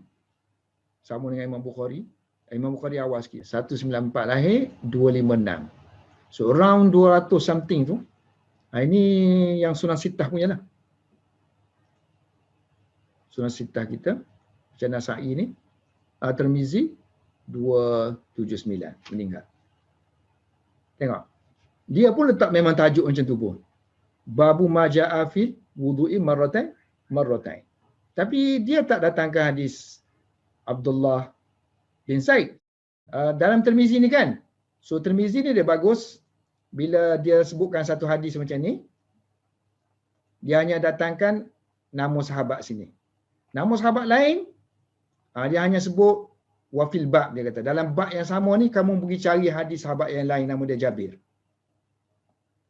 Sama dengan Imam Bukhari. Imam Bukhari awal sikit. 194 lahir, 256. So around 200 something tu. Ini yang Sunan Sitah punya lah. Sunan Sitah kita. Macam Nasa'i ni. Tirmizi 279 meninggal. Tengok. Dia pun letak memang tajuk macam tu pun. Babu maja'a fil wudu'i marratain. Tapi dia tak datangkan hadis Abdullah bin Zaid. Dalam Tirmizi ni kan. So Tirmizi ni dia bagus. Bila dia sebutkan satu hadis macam ni, dia hanya datangkan nama sahabat sini. Nama sahabat lain, dia hanya sebut wafil bab, dia kata. Dalam bab yang sama ni, kamu pergi cari hadis sahabat yang lain, nama dia Jabir.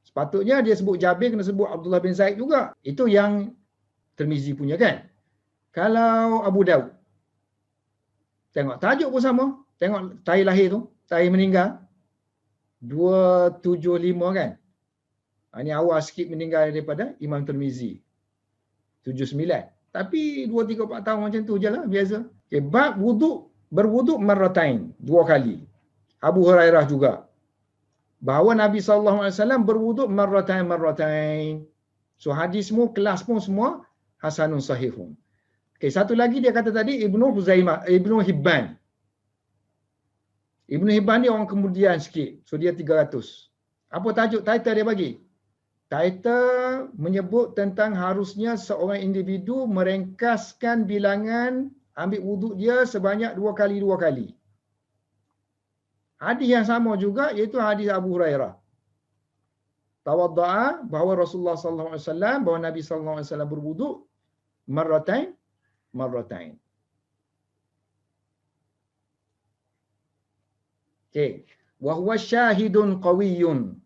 Sepatutnya dia sebut Jabir, kena sebut Abdullah bin Zaid juga. Itu yang Tirmizi punya kan. Kalau Abu Daud, tengok tajuk pun sama. Tengok tarikh lahir tu, tarikh meninggal 275 kan. Ini awal sikit meninggal daripada Imam Tirmizi 79. Tapi 2 3 4 tahun macam tu je lah biasa. Okay, bab wuduk, berwuduk marratain, 2 kali. Abu Hurairah juga bahawa Nabi SAW berwuduk marratain. So hadis semua, kelas pun semua hasanun sahihun. Okay, satu lagi dia kata tadi Ibnu Hibban. Ibnu Hibban ni orang kemudian sikit. So dia 300. Apa tajuk title dia bagi? Title menyebut tentang harusnya seorang individu meringkaskan bilangan ambil wuduk dia sebanyak 2 kali. Hadis yang sama juga iaitu hadis Abu Hurairah. Tawadda'a, bahawa Rasulullah SAW, bahawa Nabi SAW berwuduk marratain. Okey, wa huwa syahidun qawiyyun.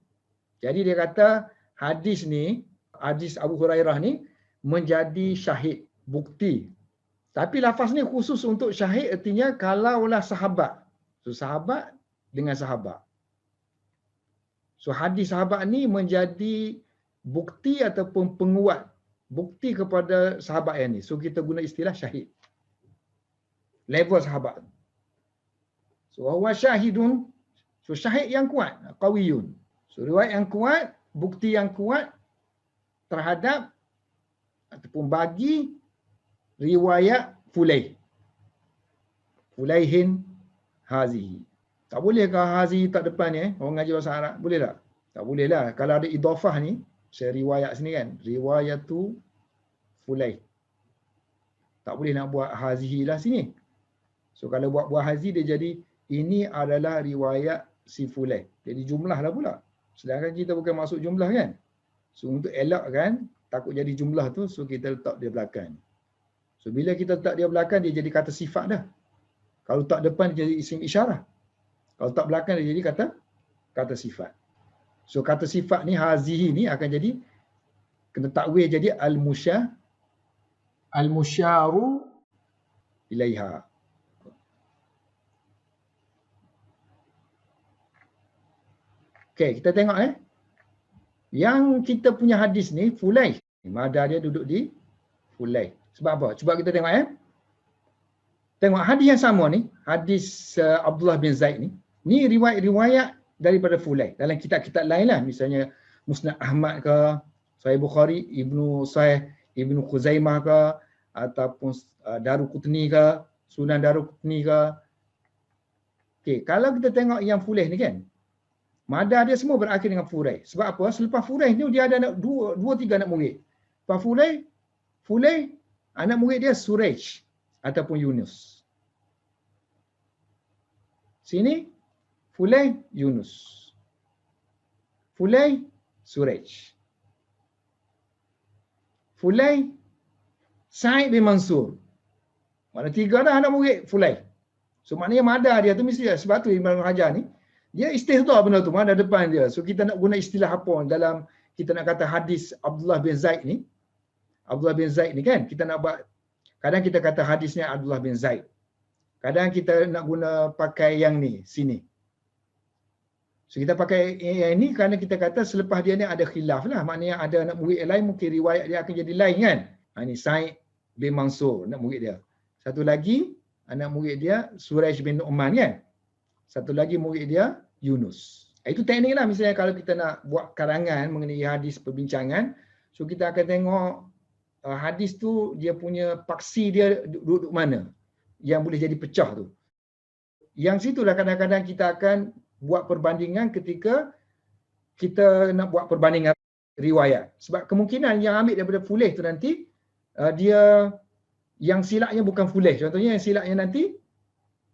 Jadi dia kata hadis ni, hadis Abu Hurairah ni menjadi syahid, bukti. Tapi lafaz ni khusus untuk syahid, artinya kalaulah sahabat. So sahabat dengan sahabat. So hadis sahabat ni menjadi bukti ataupun penguat bukti kepada sahabat yang ni. So kita guna istilah syahid. Level sahabat. So huwa syahidun. So syahid yang kuat, qawiyun. So riwayat yang kuat, bukti yang kuat terhadap ataupun bagi riwayat Fulaihin hazihi. Tak boleh ke hazihi tak depan ni orang ngaji bahasa Arab? Boleh tak? Tak boleh lah. Kalau ada idhafah ni, saya riwayat sini kan, riwayatu Fulaih. Tak boleh nak buat hazihi lah sini. So kalau buat hazi dia jadi ini adalah riwayat si Fulaih. Jadi jumlah lah pula. Sedangkan kita bukan masuk jumlah kan. So untuk elakkan takut jadi jumlah tu, so kita letak dia belakang. So bila kita letak dia belakang, dia jadi kata sifat dah. Kalau tak depan dia jadi isim isyarah. Kalau tak belakang dia jadi kata sifat. So kata sifat ni hazihi ni akan jadi kena takwil jadi al-musyaru ilaiha. Okey, kita tengok yang kita punya hadis ni Fulaih. Madar dia duduk di Fulaih. Sebab apa? Cuba kita tengok Tengok hadis yang sama ni, hadis Abdullah bin Zaid ni. Ni riwayat daripada Fulaih. Dalam kitab-kitab lain lah, misalnya Musnad Ahmad ke, Sahih Bukhari, Ibnu Khuzaimah ke, ataupun Daruqutni ke, Sunan Daruqutni ke. Okey, kalau kita tengok yang Fulaih ni kan, madar dia semua berakhir dengan Fulaih. Sebab apa? Selepas Fulaih ni dia ada dua tiga anak murid. Lepas Fulaih anak murid dia Suraj ataupun Yunus. Sini Fulaih Yunus. Fulaih Suraj. Fulaih Sa'id bin Mansur. Mana tiga dah anak murid Fulaih. So maknanya madar dia tu mesti sebab tu Ibn Hajar ni dia istihdar benda tu, mana depan dia. So kita nak guna istilah apa dalam kita nak kata hadis Abdullah bin Zaid ni. Abdullah bin Zaid ni kan, kita nak buat, kadang kita kata hadisnya Abdullah bin Zaid. Kadang kita nak guna pakai yang ni, sini. So kita pakai yang ni kerana kita kata selepas dia ni ada khilaf lah. Maknanya ada anak murid yang lain, mungkin riwayat dia akan jadi lain kan. Ni Sa'id bin Mansur, anak murid dia. Satu lagi, anak murid dia Suraj bin Nu'man kan. Satu lagi murid dia Yunus. Itu teknik lah, misalnya kalau kita nak buat karangan mengenai hadis perbincangan, so kita akan tengok hadis tu dia punya paksi dia duduk mana yang boleh jadi pecah tu. Yang situlah kadang-kadang kita akan buat perbandingan ketika kita nak buat perbandingan riwayat. Sebab kemungkinan yang ambil daripada Fulaih tu nanti dia yang silapnya bukan Fulaih. Contohnya yang silapnya nanti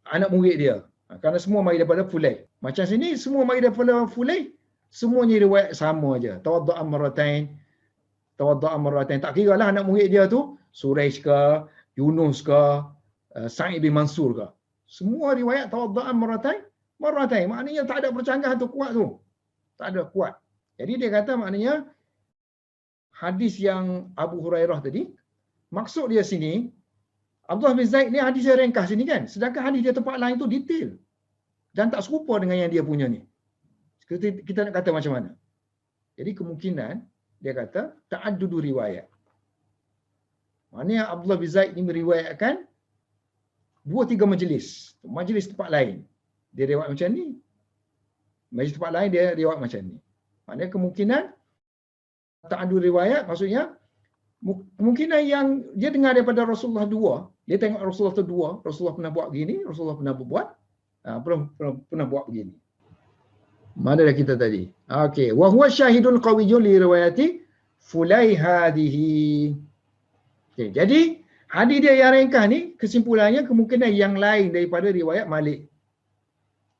anak murid dia. Kerana semua mari daripada Fulaih. Macam sini semua mari daripada Fulaih, semuanya riwayat sama aja. Tawaddu'an marratain. Tak kira lah anak murid dia tu Suraj ke, Yunus ke, Sa'id bin Mansur ke. Semua riwayat tawaddu'an marratain. Maknanya tak ada percanggahan tu, kuat tu. Tak ada, kuat. Jadi dia kata maknanya hadis yang Abu Hurairah tadi Maksud dia sini, Abdullah bin Zaid ni hadis dia ringkas sini kan. Sedangkan hadis dia tempat lain tu detail. Dan tak serupa dengan yang dia punya ni. Kita nak kata macam mana? Jadi kemungkinan dia kata ta'addudu riwayat. Maknanya Abdullah bin Zaid ni meriwayatkan 2-3 majlis. Majlis tempat lain. Dia riwayat macam ni. Majlis tempat lain dia riwayat macam ni. Maknanya kemungkinan ta'addudu riwayat maksudnya kemungkinan yang dia dengar daripada Rasulullah 2, dia tengok Rasulullah tu 2, Rasulullah pernah buat begini, Rasulullah pernah buat pernah buat begini. Mana dah kita tadi? Okey, wa huwa syahidun qawiyyun li riwayati fulai hadhihi. Okey, jadi hadis dia yang ringkas ni kesimpulannya kemungkinan yang lain daripada riwayat Malik.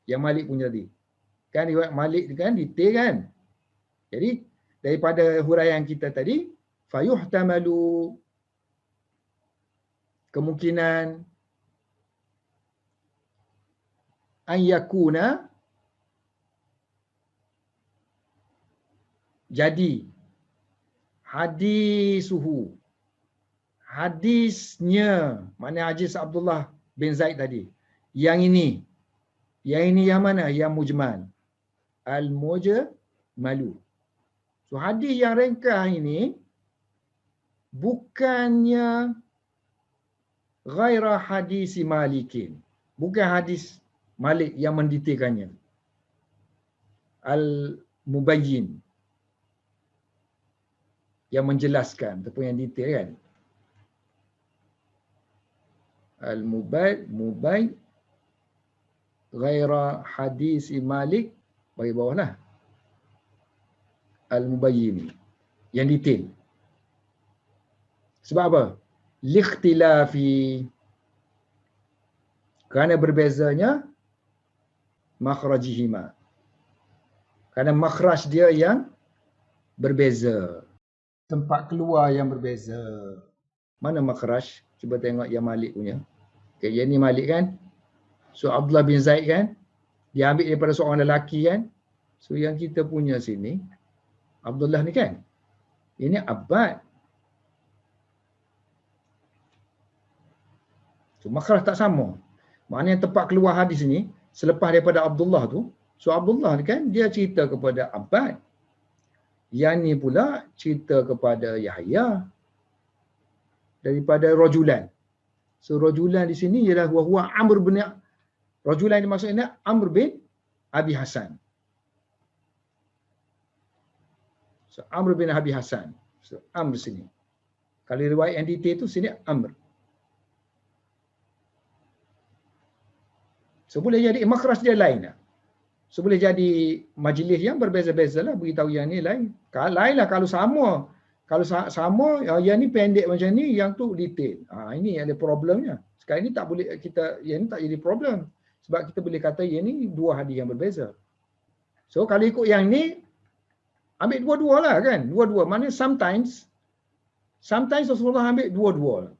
Yang Malik punya tadi. Kan riwayat Malik kan detail kan? Jadi daripada huraian kita tadi fayuhtamalu kemungkinan an yakuna jadi hadisnya mana hadis Abdullah bin Zaid tadi yang ini yang mana yang mujmal al-mujmalu. So hadis yang ringkas ini bukannya ghaira hadis Malikin, bukan hadis Malik yang mendetailkannya, al-mubayyin yang menjelaskan ataupun yang detail kan, al-mubayyin ghaira hadis Malik, bagi bawahlah al-mubayyin yang detail. Sebab apa? Likhtilafi, kerana berbezanya makhrajihima, kerana makhraj dia yang berbeza, tempat keluar yang berbeza. Mana makhraj? Cuba tengok yang Malik punya. Okay, yang ni Malik kan. So Abdullah bin Zaid kan, dia ambil daripada seorang lelaki kan. So yang kita punya sini Abdullah ni kan, ini Abbad. So makhraj tak sama. Maknanya tempat keluar hadis ni selepas daripada Abdullah tu, so Abdullah ni kan dia cerita kepada Abbad. Yang ni pula cerita kepada Yahya daripada Rajulan. So Rajulan di sini ialah huwa Amr bin, Rajulan ni maksudnya Amr bin Abi Hasan. So Amr bin Abi Hasan. So Amr sini. Kalau riwayat yang detail tu sini Amr. So boleh jadi makhraj dia lain lah. So boleh jadi majlis yang berbeza-beza lah, beritahu yang ni lain. Lain lah kalau sama. Kalau sama, yang ni pendek macam ni, yang tu detail. Ini ada problemnya. Sekarang ni tak boleh, yang ni tak jadi problem. Sebab kita boleh kata yang ni dua hadis yang berbeza. So kalau ikut yang ni, ambil dua-dua lah kan. Dua-dua. Mana sometimes Rasulullah ambil dua-dua lah.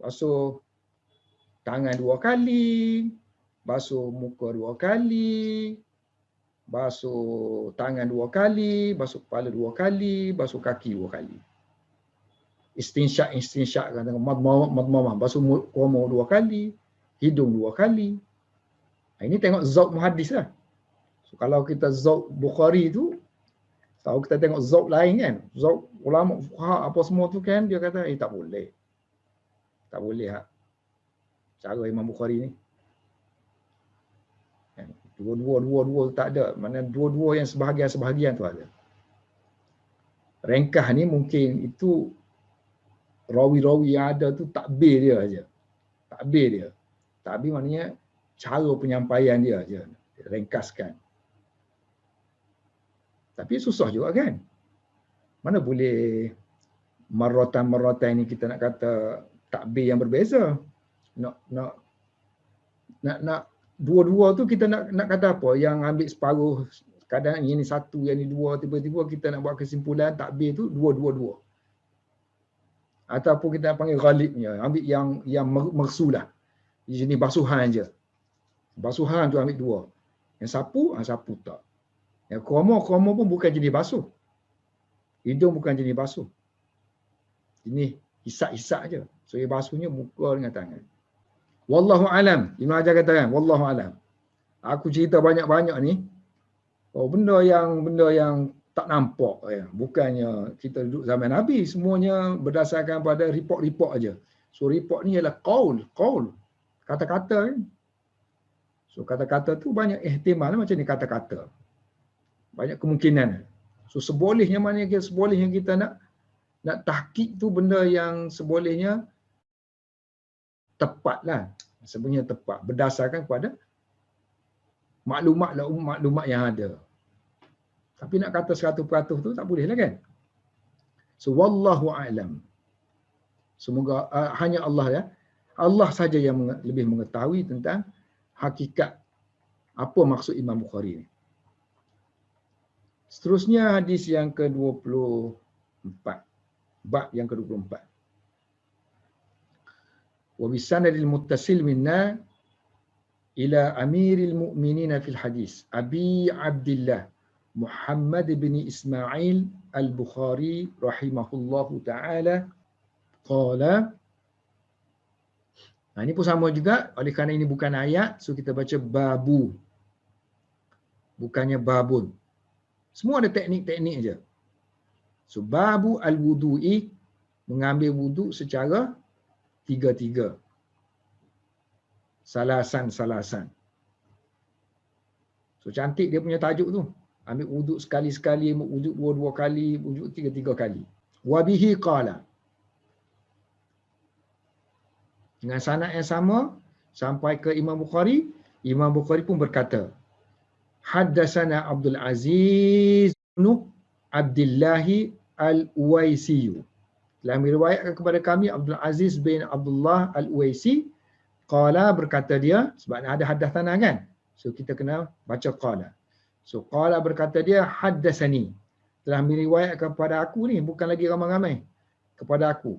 Basuh tangan 2 kali, basuh muka 2 kali, basuh tangan 2 kali, basuh kepala 2 kali, basuh kaki 2 kali. Istinsyak kan, madmamah, basuh korma 2 kali, hidung 2 kali. Ini tengok zauq muhaddis lah. So kalau kita zauq Bukhari tu, tahu kita tengok zauq lain kan, zauq ulama fuqaha apa semua tu kan, dia kata tak boleh. Tak boleh cara Imam Bukhari ni. Dua-dua tak ada. Mana dua-dua yang sebahagian tu ada. Ringkas ni mungkin itu rawi-rawi yang ada tu takbir dia aja. Takbir maknanya cara penyampaian dia aja. Ringkaskan. Tapi susah juga kan. Mana boleh marratan ni kita nak kata takbir yang berbeza. Nak dua-dua tu kita nak kata apa? Yang ambil separuh, kadang ini satu, yang ni dua, tiba-tiba kita nak buat kesimpulan takbir tu dua. Ataupun kita nak panggil ghalibnya, ambil yang mersulah. Jenis basuhan je. Basuhan tu ambil 2. Yang sapu tak. Yang korma pun bukan jenis basuh. Hidung bukan jenis basuh. Jenis isak-isak je. So dia basuhnya muka dengan tangan. Wallahu alam. Ibn Hajar kata kan, wallahu alam. Aku cerita banyak-banyak ni, benda yang tak nampak ya. Bukannya kita duduk zaman Nabi, semuanya berdasarkan pada report-report aja. So report ni ialah qaul, kata-kata kan. So kata-kata tu banyak ihtimal macam ni kata-kata. Banyak kemungkinan. So sebolehnya kita nak tahqiq tu benda yang sebolehnya tepat lah. Sebenarnya tepat berdasarkan kepada maklumat yang ada. Tapi nak kata 100% tu tak boleh lah kan. So wallahu a'lam. Semoga hanya Allah ya. Allah saja yang lebih mengetahui tentang hakikat apa maksud Imam Bukhari ni. Seterusnya hadis yang ke-24. Bab yang ke-24. Wa bisanadil muttasil minna ila amiril mu'minin fil hadis Abi Abdullah Muhammad bin Ismail al-Bukhari rahimahullahu ta'ala qala. Ini pun sama juga, oleh kerana ini bukan ayat, so kita baca babu. Bukannya babun. Semua ada teknik-teknik je. So babu al-wudu'i, mengambil wudu secara tiga-tiga. Salasan. So cantik dia punya tajuk tu. Ambil wuduk sekali-sekali, wuduk dua-dua kali, wuduk tiga-tiga kali. Wabihi qala. Dengan sanad yang sama sampai ke Imam Bukhari, Imam Bukhari pun berkata, Haddatsana Abdul Aziz bin Abdullah Al-Uwaisi. Telah meriwayatkan kepada kami Abdul Aziz bin Abdullah Al-Uwaisi, qala berkata dia, sebab ada haddatsana kan. So kita kena baca qala. So qala berkata dia haddatsani. Telah meriwayatkan kepada aku ni, bukan lagi ramai-ramai. Kepada aku,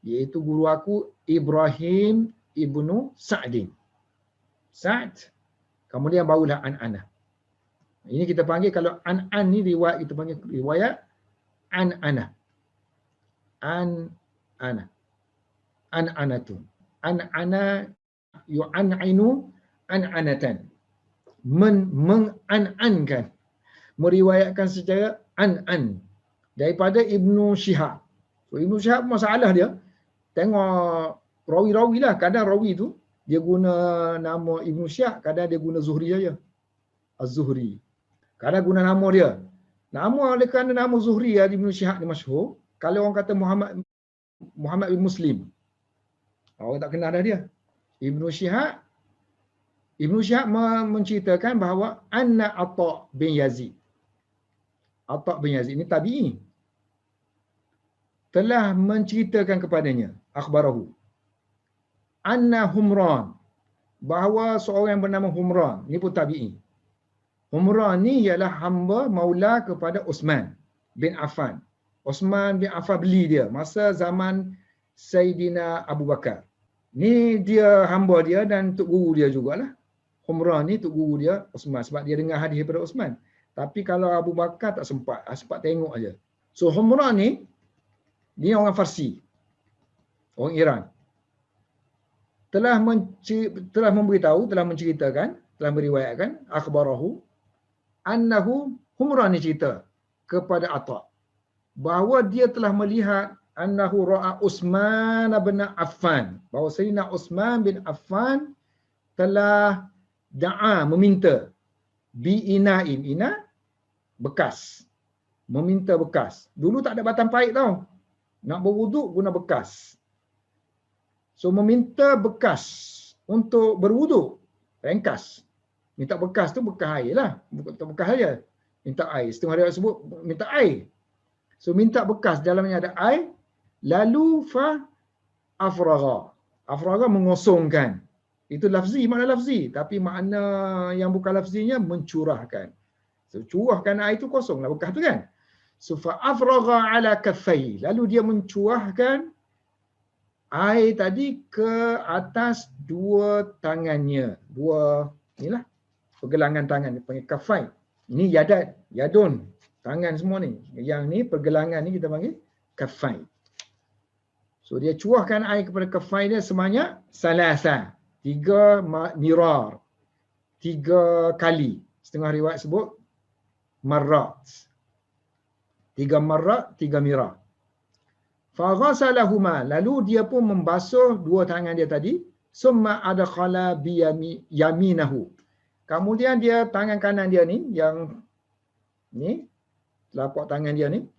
iaitu guru aku Ibrahim ibnu Sa'din. Sa'd, kemudian barulah an-ana. Ini kita panggil, kalau an-an ni riwayat, kita panggil riwayat an-ana. An-ana. An-anatun. An-ana yu'an'inu an-anatan. Mengan-ankan. Meriwayatkan secara an-an. Daripada Ibnu Syihab. So Ibnu Syihab masalah dia, tengok rawi-rawi lah. Kadang rawi tu dia guna nama Ibnu Syihab, kadang dia guna Zuhri saja. Az-Zuhri. Kadang guna nama dia. Nama oleh kerana nama Zuhri ya, Ibnu Syihab ni masyhur. Kalau orang kata Muhammad bin Muslim, orang tak kenal dah dia. Ibnu Syihab menceritakan bahawa anna Atha bin Yazid. Atha bin Yazid ni tabi'i. Telah menceritakan kepadanya, akhbarahu, anna Humran, bahawa seorang yang bernama Humran, ni pun tabi'i. Humran ni ialah hamba maula kepada Uthman bin Affan. Uthman bin Affan beli dia masa zaman Sayyidina Abu Bakar. Ni dia hamba dia dan tok guru dia jugalah. Humran ni tok guru dia Uthman, sebab dia dengar hadis daripada Uthman. Tapi kalau Abu Bakar tak sempat tengok aja. So Humran ni dia orang Farsi, orang Iran. Telah memberitahu, telah menceritakan, telah meriwayatkan, akhbarahu, annahu, Humran ni cerita kepada Atha, bahawa dia telah melihat annahu ra'a Uthman bin Affan, bahawa Sayyidina Uthman bin Affan telah da'a, meminta, bi'ina'in, ina bekas, meminta bekas. Dulu tak ada batang paik tau. Nak berwuduk guna bekas. So meminta bekas untuk berwuduk, ringkas. Minta bekas tu bekas air lah. Bukan bekas saja. Minta air. Setengah dia sebut minta air. So minta bekas, dalamnya ada air. Lalu afragha. Afragha mengosongkan. Itu lafzi, makna lafzi. Tapi makna yang bukan lafzinya mencurahkan. So curahkan air itu kosonglah bekas tu kan. So fa'afragha ala kaffai. Lalu dia mencurahkan air tadi ke atas dua tangannya. Dua, inilah, pergelangan tangan. Dia panggil kaffai. Ini yadun. Tangan semua ni. Yang ni, pergelangan ni kita panggil kaffai. So dia cuahkan air kepada kafai dia sebanyak salasa, 3 mirar, 3 kali. Setengah riwayat sebut marrat. 3 marrat, 3 mirar. Faghasalahuma, lalu dia pun membasuh dua tangan dia tadi, summa adkhala bi yaminahu. Kemudian dia tangan kanan dia ni, yang ni telapak tangan dia ni,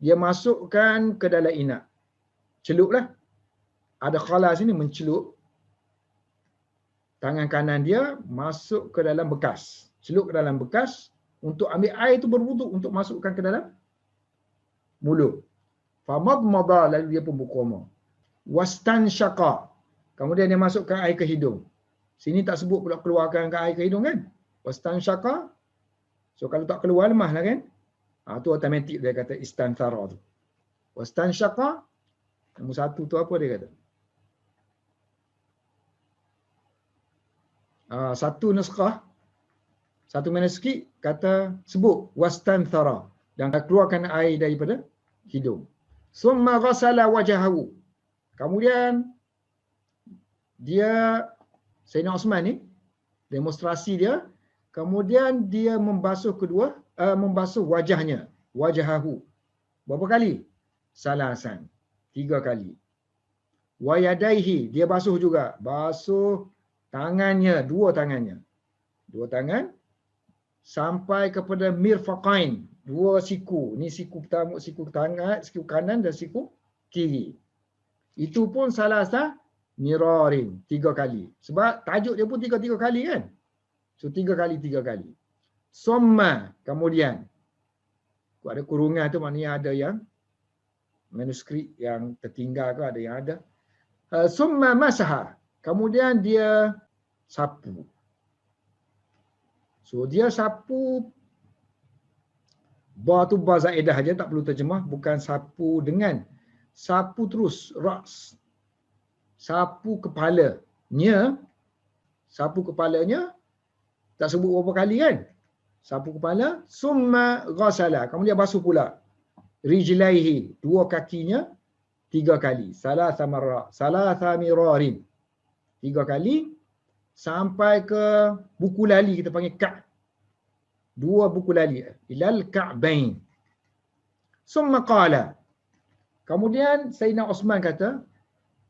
dia masukkan ke dalam inak. Celuplah. Adkhala sini mencelup. Tangan kanan dia masuk ke dalam bekas. Celup ke dalam bekas untuk ambil air itu berwuduk untuk masukkan ke dalam mulut. Famadmada, lalu dia pun berkoma. Wastanshaqa, kemudian dia masukkan air ke hidung. Sini tak sebut pula keluarkan ke air ke hidung kan? Wastanshaqa. So kalau tak keluar lemah lah kan? Tu automatik dia kata istanthara tu. Wastanshaqa. Nombor 1 tu apa dia kata? Satu naskah, satu manuskrip kata sebut wastanthara, dan keluarkan air daripada hidung. Summa ghasala wajahahu. Kemudian dia, Sayyidina Osman ni demonstrasi dia, kemudian dia membasuh membasuh wajahnya, wajahahu. Berapa kali? Salasan, 3 kali. Wa yadaihi, dia basuh juga, basuh tangannya, dua tangannya. Dua tangan sampai kepada mirfaqain, 2 siku. Ni siku pertama, siku tangan, siku kanan dan siku kiri. Itu pun salasa mirarin, 3 kali. Sebab tajuk dia pun 3 kali kan? So 3 kali, 3 kali. Summa, kemudian. Ada kurungan tu maknanya ada yang manuskrip yang tertinggal ke, ada yang ada. Summa masaha, kemudian dia sapu. So dia sapu, ba tu ba zaidah aja, tak perlu terjemah, bukan sapu dengan, sapu terus, ras. Sapu kepalanya, sapu kepalanya, tak sebut berapa kali kan? Sapu kepala, summa ghasala, kemudian basuh pula. Rijlaihi, 2 kakinya, 3 kali. Salasa marra, salasa mirarin. 3 kali, sampai ke buku lali, kita panggil ka'. 2 buku lali. Ilal ka'bain. Summa qala. Kemudian Sayyidina Osman kata,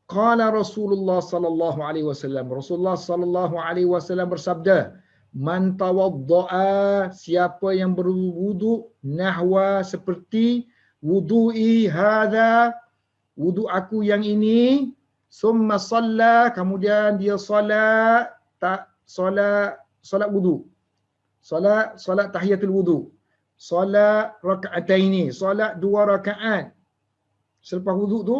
qala Rasulullah sallallahu alaihi wasallam. Rasulullah sallallahu alaihi wasallam bersabda, man tawadda'a, siapa yang berwuduk nahwa seperti wudu'i hadza, wuduk aku yang ini, summa shalla, kemudian dia solat, solat wudu, solat tahiyatul wudu, solat raka'ataini, solat 2 rakaat. Selepas wudu tu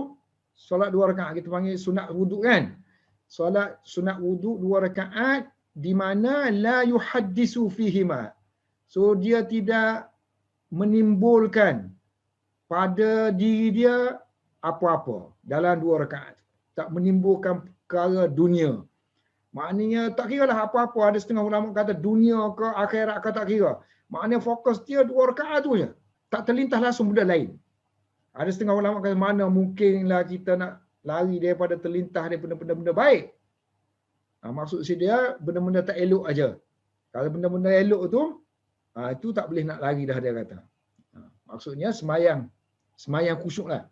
solat 2 rakaat, kita panggil sunat wudu kan? Solat sunat wudu 2 rakaat, di mana la yuhaddisu fihima. So dia tidak menimbulkan pada diri dia apa-apa dalam 2 rakaat. Tak menimbulkan perkara dunia. Maknanya tak kira lah apa-apa. Ada setengah ulama kata dunia ke akhirat ke, tak kira. Maknanya fokus dia 2 rakaat tu je. Tak terlintas langsung benda lain. Ada setengah ulama kata mana mungkinlah kita nak lari daripada terlintas daripada benda-benda baik. Maksud si dia benda-benda tak elok aja. Kalau benda-benda elok tu, itu tak boleh nak lari dah, dia kata. Maksudnya semayang khusyuk lah.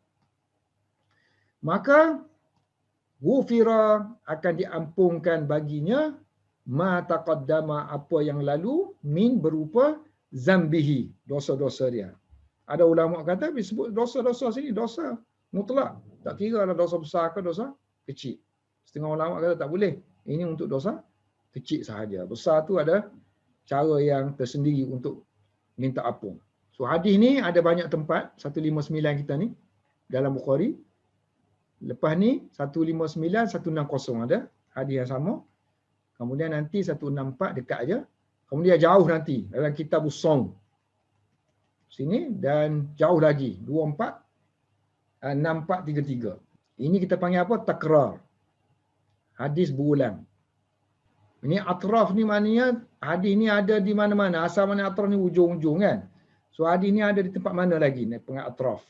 Maka ghufira, akan diampunkan baginya ma taqaddama, apa yang lalu, min berupa zambihi, dosa-dosa dia. Ada ulama kata disebut dosa-dosa sini dosa mutlak, tak kira lah dosa besar ke dosa kecil. Setengah ulama kata tak boleh, ini untuk dosa kecil sahaja. Besar tu ada cara yang tersendiri untuk minta ampun. So hadis ni ada banyak tempat, 159 kita ni dalam Bukhari. Lepas ni 159, 160 ada hadis yang sama. Kemudian nanti 164 dekat aja. Kemudian jauh nanti dalam kitab As-Shaum sini, dan jauh lagi 24, 6433. Ini kita panggil apa? Takrar. Hadis berulang. Ini atraf ni maknanya hadis ni ada di mana-mana. Asal mana atraf ni ujung-ujung kan. So hadis ni ada di tempat mana lagi? Ni panggil atraf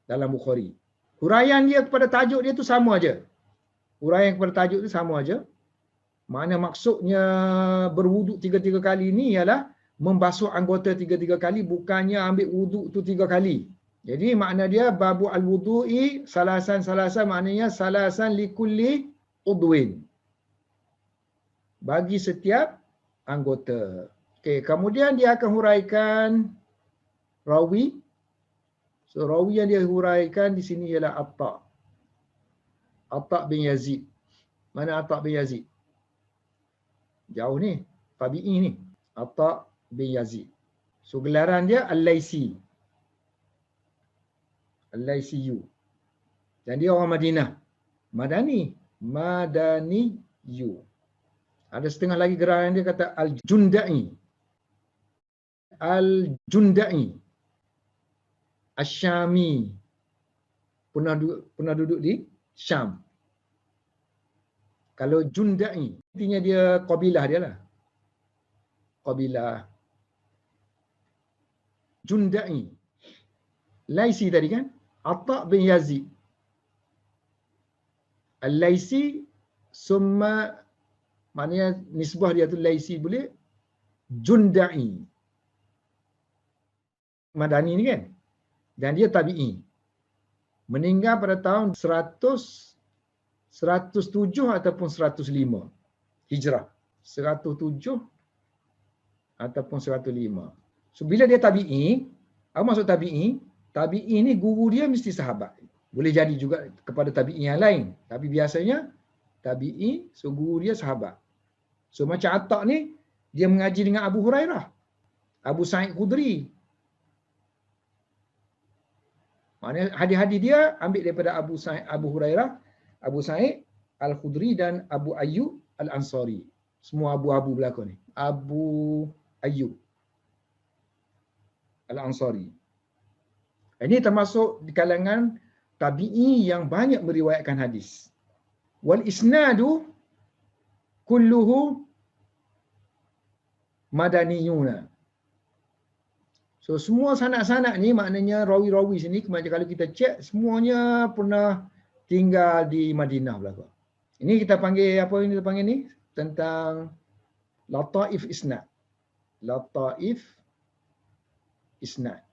dalam Bukhari. Huraian dia kepada tajuk dia tu sama aja. Huraian kepada tajuk tu sama aja. Mana maksudnya berwuduk 3 kali ni ialah membasuh anggota 3 kali, bukannya ambil wuduk tu 3 kali. Jadi makna dia babu al-wudu'i salasan maknanya salasan likulli udwin. Bagi setiap anggota. Okey, kemudian dia akan huraikan rawi. So rawi yang dia huraikan di sini ialah Atta'. Atta' bin Yazid. Mana Atta' bin Yazid? Jauh ni, tabi'i ni. Atta' bin Yazid. So gelaran dia Al-Laisi. Al-Laisiyu. Dan dia orang Madinah. Madani. Madaniyu. Ada setengah lagi geraran dia kata Al-Junda'i. Al-Junda'i. Asyami. Pernah duduk di Syam. Kalau Junda'i, intinya dia qabilah dia lah. Qabilah. Junda'i. Laisi tadi kan? Atta' bin Yazid. Al-Laisi summa, maknanya nisbah dia tu Laisi boleh. Junda'i. Madani ni kan? Dan dia tabi'i. Meninggal pada tahun 107 ataupun 105 Hijrah. 107 ataupun 105. So bila dia tabi'i, apa maksud tabi'i? Tabi'i ni guru dia mesti sahabat. Boleh jadi juga kepada tabi'i yang lain. Tapi biasanya tabi'i, so guru dia sahabat. So macam Atta' ni, dia mengaji dengan Abu Hurairah. Abu Sa'id Khudri. Maknanya hadis-hadis dia ambil daripada Abu Hurairah, Abu Sa'id Al-Khudri dan Abu Ayyub Al-Ansari. Semua abu-abu belakang ni. Abu Ayyub Al-Ansari. Ini termasuk di kalangan tabi'i yang banyak meriwayatkan hadis. Wal isnadu kulluhu madaniyuna. So semua sanad-sanad ni maknanya rawi-rawi sini kalau kita cek semuanya pernah tinggal di Madinah belaka. Ini kita panggil apa ini kita panggil ni? Tentang lataif isnad. Lataif isnad.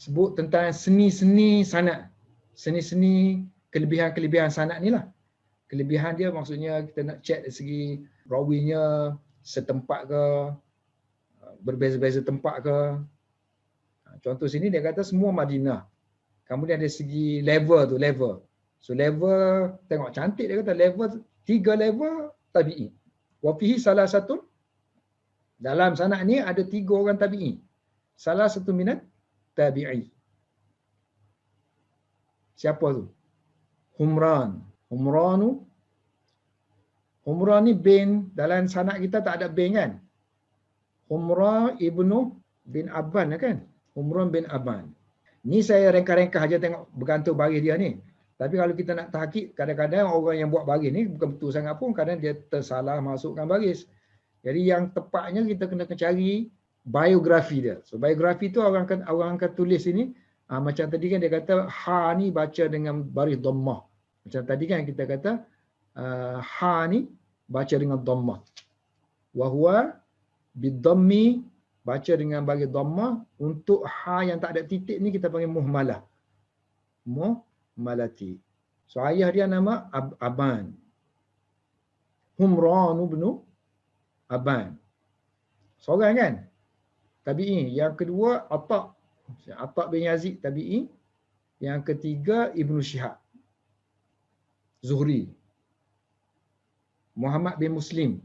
Sebut tentang seni-seni sanad. Seni-seni kelebihan-kelebihan sanad ni lah. Kelebihan dia maksudnya kita nak cek dari segi rawinya setempat ke, berbeza-beza tempat ke. Contoh sini dia kata semua Madinah. Kemudian dari segi level tu, level. So level, tengok cantik dia kata level, 3 level tabi'i. Wa fihi salah satu, dalam sanad ni ada 3 orang tabi'i. Salah satu minat tabi'i. Siapa tu? Humran. Humran ni bin, dalam sanad kita tak ada bin kan? Humran ibnu bin Abban kan? Humran bin Abban. Ni saya rengkah-rengkah aja tengok bergantung baris dia ni. Tapi kalau kita nak tahqiq, kadang-kadang orang yang buat baris ni bukan betul sangat pun, kadang dia tersalah masukkan baris. Jadi yang tepatnya kita kena cari biografi dia. So biografi tu orang akan tulis ini, macam tadi kan dia kata ha ni baca dengan baris dhammah. Macam tadi kan kita kata ha ni baca dengan dhammah. Wa huwa bidhammi, baca dengan baris dhammah. Untuk ha yang tak ada titik ni kita panggil muhmalah. Muhmalati. So ayah dia nama Aban. Humran bin Aban. Seorang kan? Tabi'i. Yang kedua Atta' bin Yazid tabi'i. Yang ketiga Ibnu Syihab Zuhri. Muhammad bin Muslim.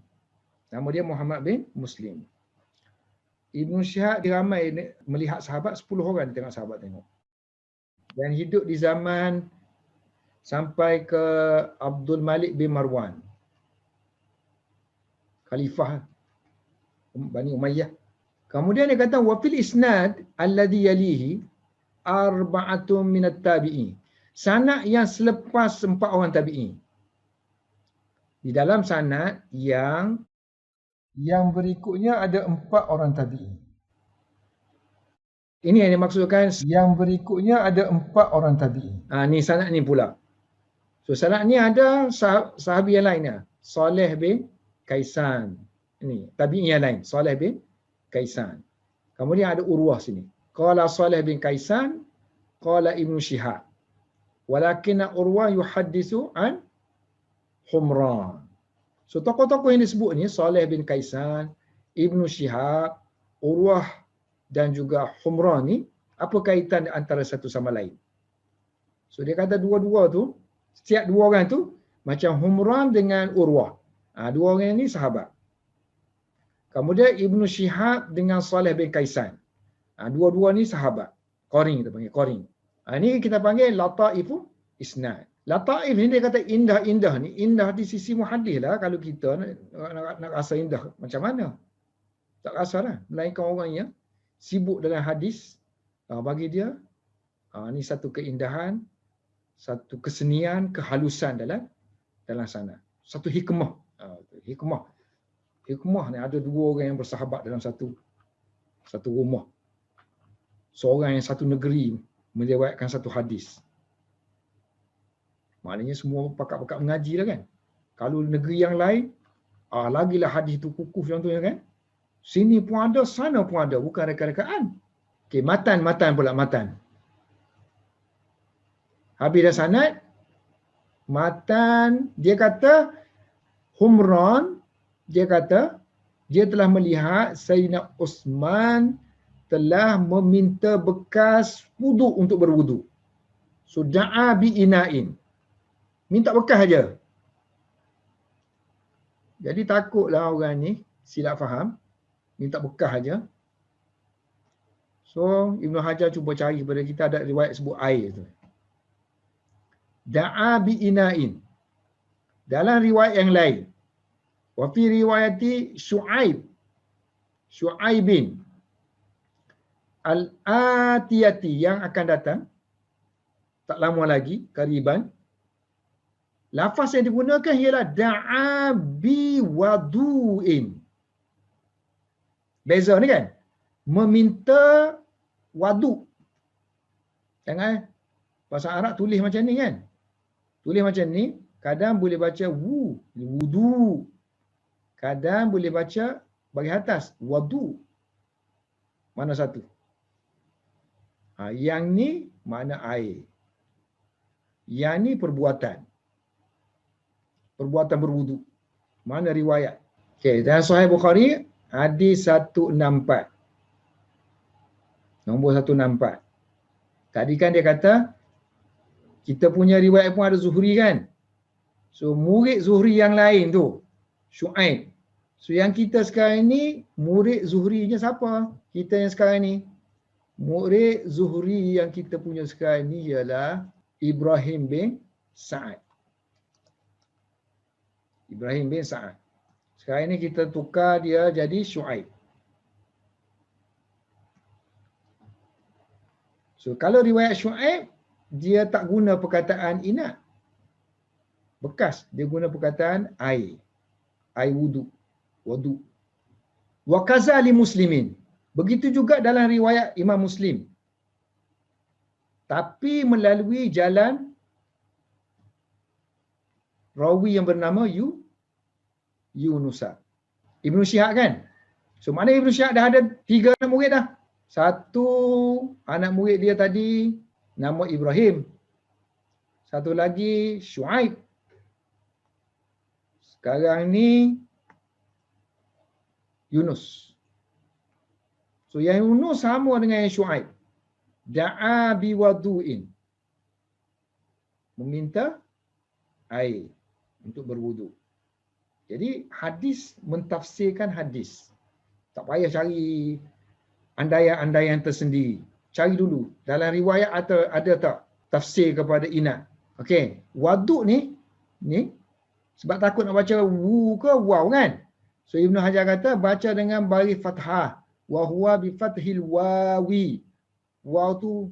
Nama dia Muhammad bin Muslim. Ibnu Syihab diramai melihat sahabat, 10 orang tengok sahabat tengok. Dan hidup di zaman sampai ke Abdul Malik bin Marwan. Khalifah Bani Umayyah. Kemudian dia kata wa fil isnad alladhi yalihi arba'atun minat tabi'in. Sanad yang selepas 4 orang tabi'in. Di dalam sanad yang berikutnya ada 4 orang tabi'in. Ini yang dimaksudkan. Yang berikutnya ada 4 orang tabi'in. Ni sanad ni pula. So sanad ni ada sahabi yang lainnya. Saleh bin Kaisan. Ini tabi'in yang lain. Saleh bin Kaisan. Kemudian ada Urwah sini. Qala Saleh bin Kaisan, qala Ibnu Syihab. Walakin Urwah yuhaddisu an Humran. So tokoh-tokoh yang disebut ni Saleh bin Kaisan, Ibnu Syihab, Urwah dan juga Humran ni apa kaitan antara satu sama lain? So dia kata dua-dua tu, setiap dua orang tu macam Humran dengan Urwah. Dua orang ni sahabat. Kemudian Ibnu Syihab dengan Saleh bin Kaisan. Dua-dua ni sahabat. Qarin kita panggil, qarin. Ni kita panggil lataifu isnad. Lataif ni dia kata indah-indah ni, indah di sisi muhaddis lah. Kalau kita nak rasa indah macam mana? Tak rasa lah. Melainkan orang yang sibuk dalam hadis, bagi dia ni satu keindahan, satu kesenian, kehalusan dalam sana. Satu hikmah. Hikmah ni ada dua orang yang bersahabat dalam satu rumah. Seorang yang satu negeri meriwayatkan satu hadis. Maknanya semua pakat-pakat mengaji lah kan. Kalau negeri yang lain, lagilah hadis tu kukuh contohnya kan. Sini pun ada, sana pun ada. Bukan reka-rekaan. Okey, matan pula, matan. Habis dah sanad, matan, dia kata, Humran, dia kata, dia telah melihat Sayyidina Uthman telah meminta bekas wuduk untuk berwuduk. So, da'a bi'ina'in. Minta bekas aja. Jadi takutlah orang ni silap faham. Minta bekas aja. So Ibnu Hajar cuba cari kepada kita ada riwayat sebut air tu. Da'a bi'ina'in. Dalam riwayat yang lain. Wa fi riwayati Syu'aibin al-atiyati yang akan datang. Tak lama lagi, kariban. Lafaz yang digunakan ialah da'a bi wadu'in. Beza ni kan? Meminta wadu. Jangan bahasa Arab tulis macam ni kan? Tulis macam ni, kadang boleh baca wudu. Kadang boleh baca bagi atas, wadu. Mana satu? Yang ni makna air. Yang ni perbuatan. Perbuatan berwudu. Mana riwayat? Okey, dalam Sahih Bukhari hadis 164. Nombor 164. Tadi kan dia kata kita punya riwayat pun ada Zuhri kan? So murid Zuhri yang lain tu Syu'aib. So yang kita sekarang ni murid Zuhrinya siapa? Kita yang sekarang ni. Murid Zuhri yang kita punya sekarang ni ialah Ibrahim bin Sa'ad. Ibrahim bin Sa'ad. Sekarang ini kita tukar dia jadi Syu'aib. So kalau riwayat Syu'aib, dia tak guna perkataan inat. Bekas. Dia guna perkataan air. Air wudu. Wudu. Wa kaza li muslimin. Begitu juga dalam riwayat Imam Muslim. Tapi melalui jalan rawi yang bernama Yunusa. Ibnu Syihab kan? So mana Ibnu Syihab dah ada 3 anak murid dah. Satu anak murid dia tadi nama Ibrahim. Satu lagi Syu'aib. Sekarang ni Yunus. So yang Yunus sama dengan yang Syu'aib. Da'a biwadu'in. Meminta air untuk berwudu. Jadi hadis mentafsirkan hadis. Tak payah cari andaian-andaian tersendiri. Cari dulu dalam riwayat ada tak tafsir kepada inat. Okey, waduk ni sebab takut nak baca wu ke waw kan. So Ibnu Hajar kata baca dengan baris fathah. Wa huwa bi fathil wawi. Waw tu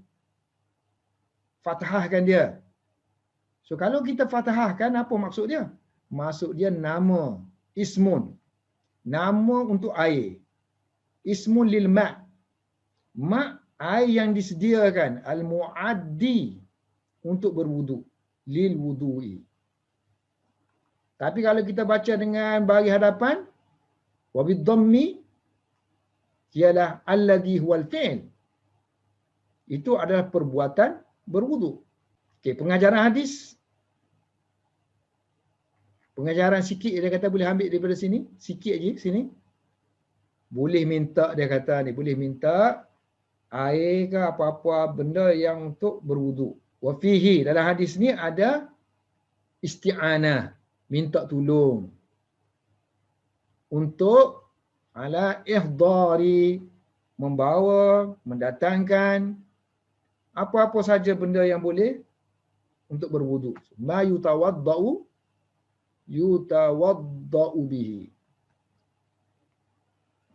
fathahkan dia. So kalau kita fathahkan apa maksud dia? Maksud dia nama, ismun. Nama untuk air. Ismun lil ma'. Ma' Air yang disediakan al-muaddi untuk berwuduk, lil wudu'i. Tapi kalau kita baca dengan bagi hadapan, wa bidhammi ialah alladhi huwal fi'l. Itu adalah perbuatan berwuduk. Okey, pengajaran hadis. Pengajaran sikit dia kata boleh ambil daripada sini, sikit aja sini. Boleh minta, dia kata ni, boleh minta air ke apa-apa benda yang untuk berwuduk. Wa fihi, dalam hadis ni ada isti'anah, minta tolong untuk ala ihdari, membawa, mendatangkan apa-apa saja benda yang boleh untuk berwuduk. Ma yutawadda'u bihi.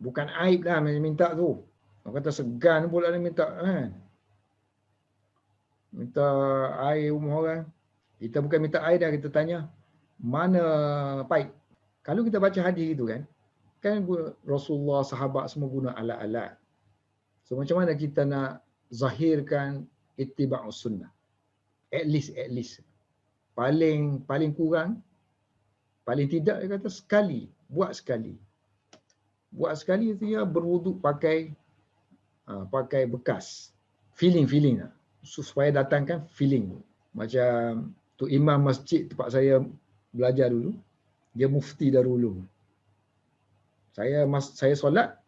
Bukan aib lah minta tu. Orang kata segan pula dia minta kan. Minta air rumah orang. Kita bukan minta air dah, kita tanya mana paip. Kalau kita baca hadis itu kan Rasulullah, sahabat semua guna alat-alat. So macam mana kita nak zahirkan ittiba'us sunnah? At least. Paling kurang, paling tidak dia kata sekali, buat sekali. Buat sekali itu dia berwuduk pakai bekas. Feeling lah. Supaya datangkan feeling. Macam tu imam masjid tempat saya belajar dulu, dia mufti Darul Ulum. Saya solat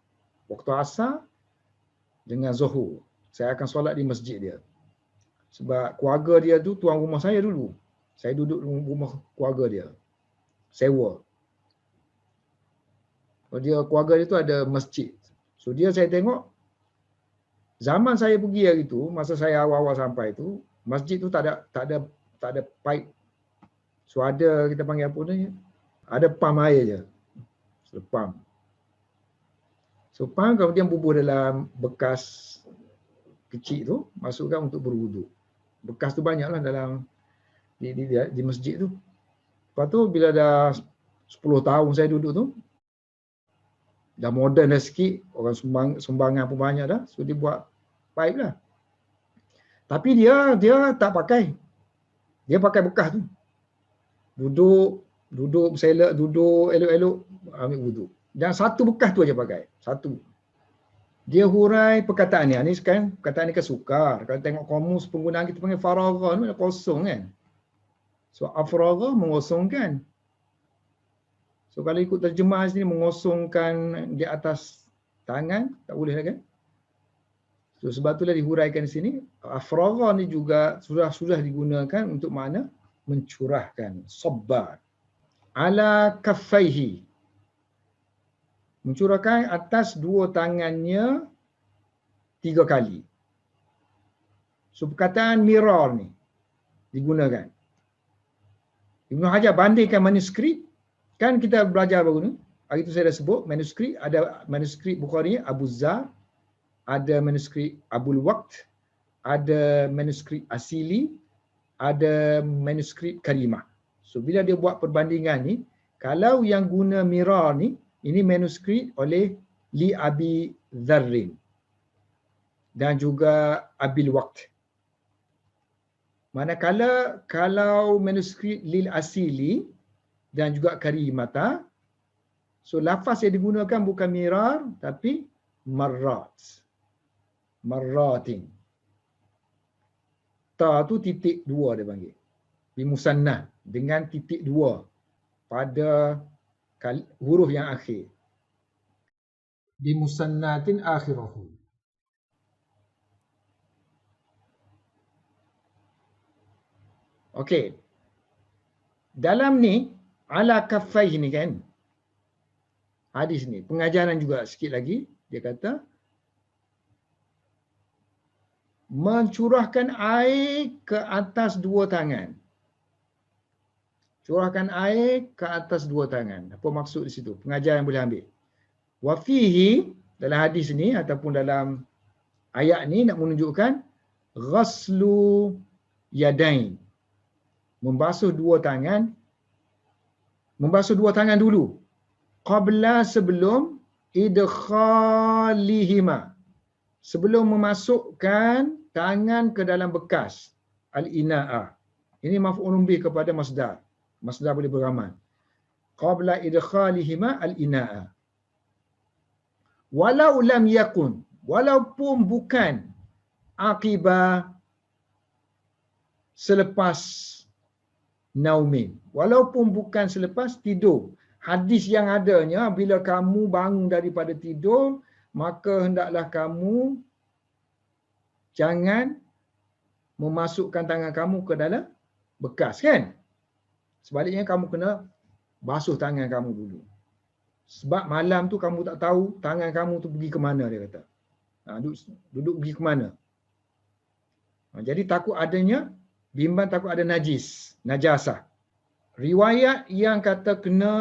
waktu asar dengan zuhur. Saya akan solat di masjid dia. Sebab keluarga dia tu tuan rumah saya dulu. Saya duduk rumah keluarga dia. Sewa. Dia keluarga dia tu ada masjid. So saya tengok zaman saya pergi hari tu, masa saya awal-awal sampai tu, masjid tu tak ada pipe. So ada, kita panggil apa ni? Ada pam air je. So pam. So pam kemudian bubuh dalam bekas kecil tu, masukkan untuk berwuduk. Bekas tu banyaklah dalam di masjid tu. Lepas tu bila dah 10 tahun saya duduk tu, dah moden dah sikit, orang sumbangan pun banyak dah, so dia buat pipe lah. Tapi dia tak pakai. Dia pakai bekas tu. Duduk selak, duduk elok-elok, ambil wuduk. Dan satu bekas tu aja pakai. Satu. Dia hurai perkataan ni. Ni sekarang perkataan ni kan sukar. Kalau tengok kamus penggunaan kita panggil faragha, ni kosong kan. So afragha mengosongkan. So kalau ikut terjemah sini mengosongkan di atas tangan, tak boleh kan? So sebab itulah dihuraikan di sini. Afragha ni juga sudah digunakan untuk makna mencurahkan, sabbar. Ala kaffaihi. Mencurahkan atas dua tangannya 3 kali. So perkataan mirar ni digunakan. Ibn Hajar bandingkan manuskrip. Kan kita belajar baru ni. Hari itu saya dah sebut manuskrip. Ada manuskrip Bukhari, Abu Zar. Ada manuskrip Abul Waqt. Ada manuskrip Asili. Ada manuskrip Karimah. So bila dia buat perbandingan ni, kalau yang guna mirar ni, ini manuskrip oleh Li Abi Dharrin dan juga Abil Waqt. Manakala kalau manuskrip Lil Asili dan juga Karimata, so lafaz yang digunakan bukan mirar tapi marrat. Marratin. Ta tu titik 2 dia panggil. Di musannah dengan titik 2 pada huruf yang akhir. Di musannatin akhirahu. Okey. Dalam ni ala kaffaihi ni kan. Hadis ni pengajaran juga sikit lagi, dia kata mencurahkan air ke atas 2 tangan. Curahkan air ke atas 2 tangan. Apa maksud di situ? Pengajaran yang boleh ambil. Wa fihi, dalam hadis ni ataupun dalam ayat ni nak menunjukkan ghaslu yadain. Membasuh 2 tangan. Membasuh 2 tangan dulu. Qabla, sebelum idkhalihima. sebelum memasukkan tangan ke dalam bekas. Al-ina'ah. Ini maf'ulun bih kepada masdar. Masdar boleh beramal. Qabla idkhalihima al-ina'ah. Walau lam yakun. Walaupun bukan akibah selepas naumin. Walaupun bukan selepas tidur. Hadis yang adanya, bila kamu bangun daripada tidur, maka hendaklah kamu jangan memasukkan tangan kamu ke dalam bekas, kan? Sebaliknya kamu kena basuh tangan kamu dulu. Sebab malam tu kamu tak tahu tangan kamu tu pergi ke mana, dia kata. Duduk pergi ke mana. Jadi takut adanya, bimbang takut ada najasah. Riwayat yang kata kena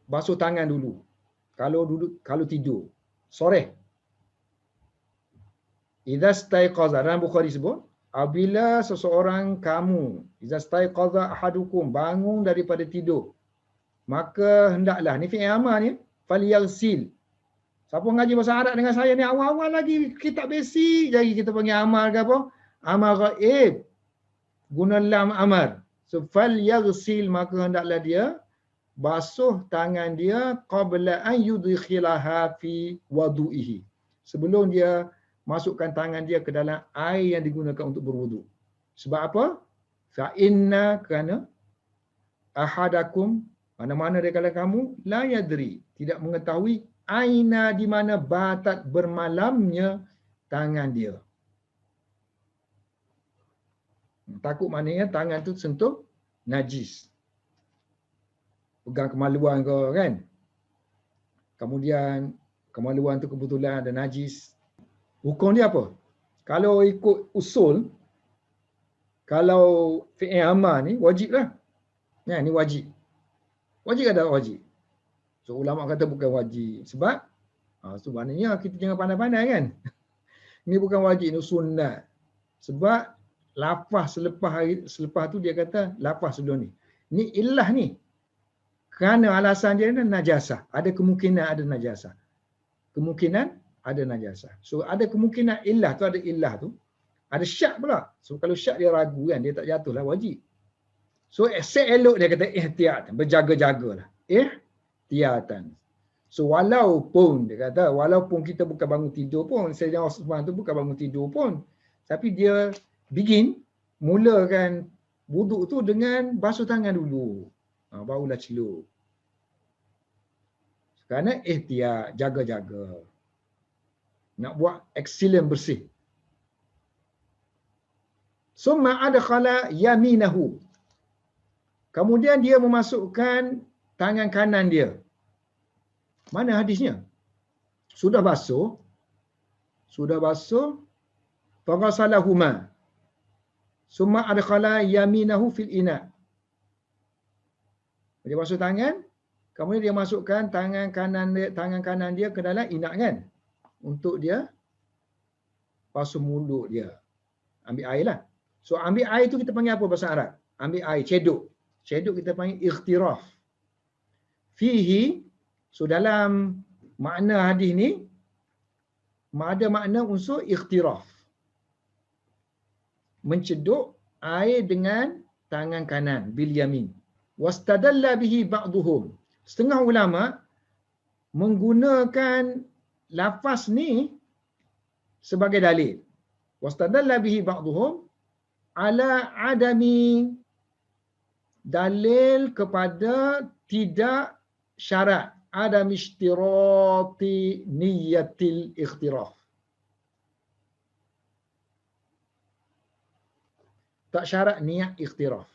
basuh tangan dulu kalau tidur sore. Idza staiqaza, dalam Bukhari sebut, apabila seseorang kamu, idza staiqaza ahadukum, bangun daripada tidur, maka hendaklah, ni fi'il amar ni, falyaghsil. Siapa ngaji bahasa Arab dengan saya ni awal-awal lagi kitab basic lagi kita panggil amar ke apa? Amar ghaib. Guna lam amar. So falyaghsil, maka hendaklah dia basuh tangan dia qabla an yudkhilaha fi wudu'ihi. Sebelum dia masukkan tangan dia ke dalam air yang digunakan untuk berwuduk. Sebab apa? Fa inna, kerana ahadakum, mana-mana dari kalangan kamu, la yadri, tidak mengetahui aina, di mana batat bermalamnya tangan dia. Takut maknanya tangan tu sentuh najis. Pegang kemaluan ke, kan? Kemudian kemaluan tu kebetulan ada najis. Hukum dia apa? Kalau ikut usul, kalau fi'il amar ni wajib lah. Ya, ni wajib. Wajib ada wajib. So ulama kata bukan wajib. Sebab sebenarnya kita jangan pandai-pandai, kan? Ini bukan wajib, ini sunat. Sebab lafaz selepas tu dia kata lafaz sebelum ni. Ni illah ni. Kerana alasan dia ni najasah. Ada kemungkinan ada najasah. Kemungkinan ada najasah. So ada kemungkinan illah tu, ada illah tu. Ada syak pula. So kalau syak dia ragu, kan, dia tak jatuh lah wajib. So seelok dia kata ihtiyat, berjaga-jagalah. Ihtiyatan. So walaupun dia kata, walaupun kita bukan bangun tidur pun, Sayyidina Osman tu bukan bangun tidur pun, tapi dia mulakan wuduk tu dengan basuh tangan dulu. Barulah celup. Kerana ihtiyat, jaga-jaga. Nak buat excellent bersih. Summa adkhala yaminahu. Kemudian dia memasukkan tangan kanan dia. Mana hadisnya? Sudah basuh. Faghasalahuma. Summa adkhala yaminahu fil ina. Dia basuh tangan, kemudian dia masukkan tangan kanan dia ke dalam inak, kan? Untuk dia basuh mulut dia. Ambil air lah. So ambil air tu kita panggil apa bahasa Arab? Ambil air, cedok. Cedok kita panggil ikhtiraf. Fihi, so dalam makna hadis ni, ada makna unsur ikhtiraf. Mencedok air dengan tangan kanan, bil yamin. Wastadalla bihi ba'duhum. Setengah ulama menggunakan lafaz ni sebagai dalil. Wastadalla bihi ba'duhum ala adami, dalil kepada tidak syarat, adam ishtirati niyatil ikhtiraf. Tak syarat niat ikhtiraf.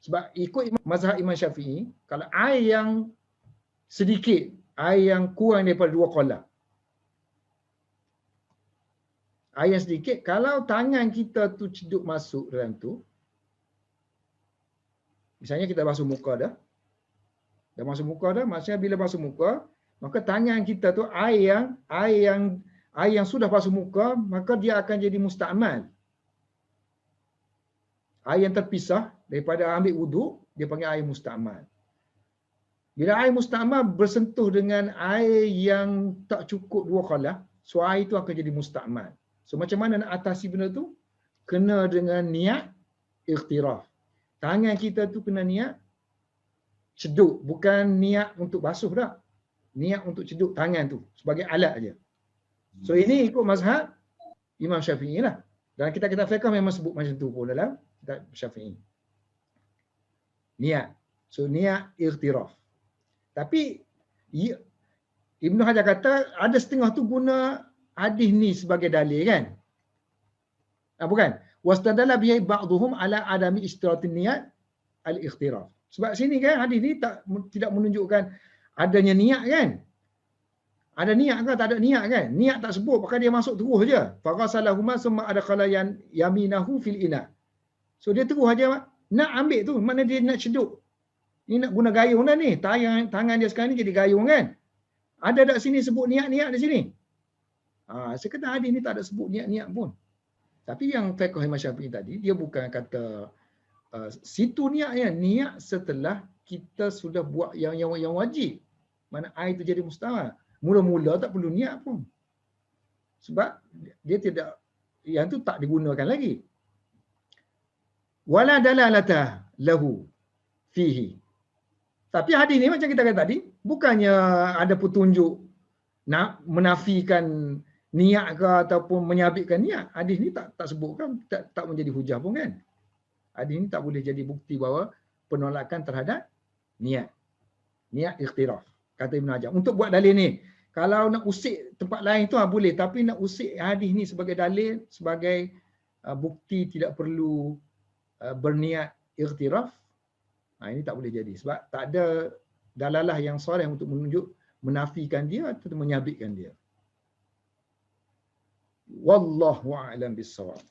Sebab ikut mazhab Imam Syafi'i, kalau air yang sedikit, air yang kurang daripada 2 kolam, air yang sedikit, kalau tangan kita tu ceduk masuk dalam tu, misalnya kita basuh muka dah basuh muka dah, maksudnya bila basuh muka, maka tangan kita tu air yang sudah basuh muka, maka dia akan jadi musta'mal. Air yang terpisah daripada ambil wuduk, dia panggil air musta'mal. Bila air musta'mal bersentuh dengan air yang tak cukup 2 kolam, So air itu akan jadi mustakmal. So macam mana nak atasi benda tu? Kena dengan niat ikhtiraf. Tangan kita tu kena niat ceduk, bukan niat untuk basuh dah. Niat untuk ceduk tangan tu sebagai alat aja. So ini ikut mazhab Imam Syafi'i lah. Dan kita fiqh memang sebut macam tu pun dalam kitab Syafi'i. Niat. So niat ikhtiraf. Tapi Ibn Hajar kata ada setengah tu guna hadis ni sebagai dalil kan? Bukan. Wastadalla bihi ba'dhum ala adami istiratin niat al-ikhtiraf. Sebab sini kan hadis ni tidak menunjukkan adanya niat kan? Ada niat ke tak ada niat kan? Niat tak sebut, maka dia masuk terus je. Faqasalahuma summa adkhala yaminahu fil ina. So dia terus aja nak ambil tu, mana dia nak ceduk. Ni nak guna gayung dah ni. Tangan dia sekarang ni jadi gayung kan? Ada tak sini sebut niat-niat di sini? Saya kata hadis ni tak ada sebut niat-niat pun. Tapi yang fiqh Imam Syafi'i tadi, dia bukan kata situ niatnya. Niat setelah kita sudah buat yang wajib. Mana air tu jadi mustahil. Mula-mula tak perlu niat pun. Sebab dia tidak, yang tu tak digunakan lagi. Wala dalalata lahu fihi. Tapi hadis ni macam kita kata tadi, bukannya ada petunjuk nak menafikan niat ke ataupun menyabitkan niat. Hadis ni tak sebutkan, tak menjadi hujah pun kan. Hadis ni tak boleh jadi bukti bahawa penolakan terhadap niat. Niat ikhtiraf. Kata Ibn Hajar. Untuk buat dalil ni, kalau nak usik tempat lain tu boleh. Tapi nak usik hadis ni sebagai dalil, sebagai bukti tidak perlu berniat ikhtiraf, ini tak boleh jadi. Sebab tak ada dalalah yang sharih untuk menunjuk menafikan dia atau menyabitkan dia. Wallahu a'lam bissawab.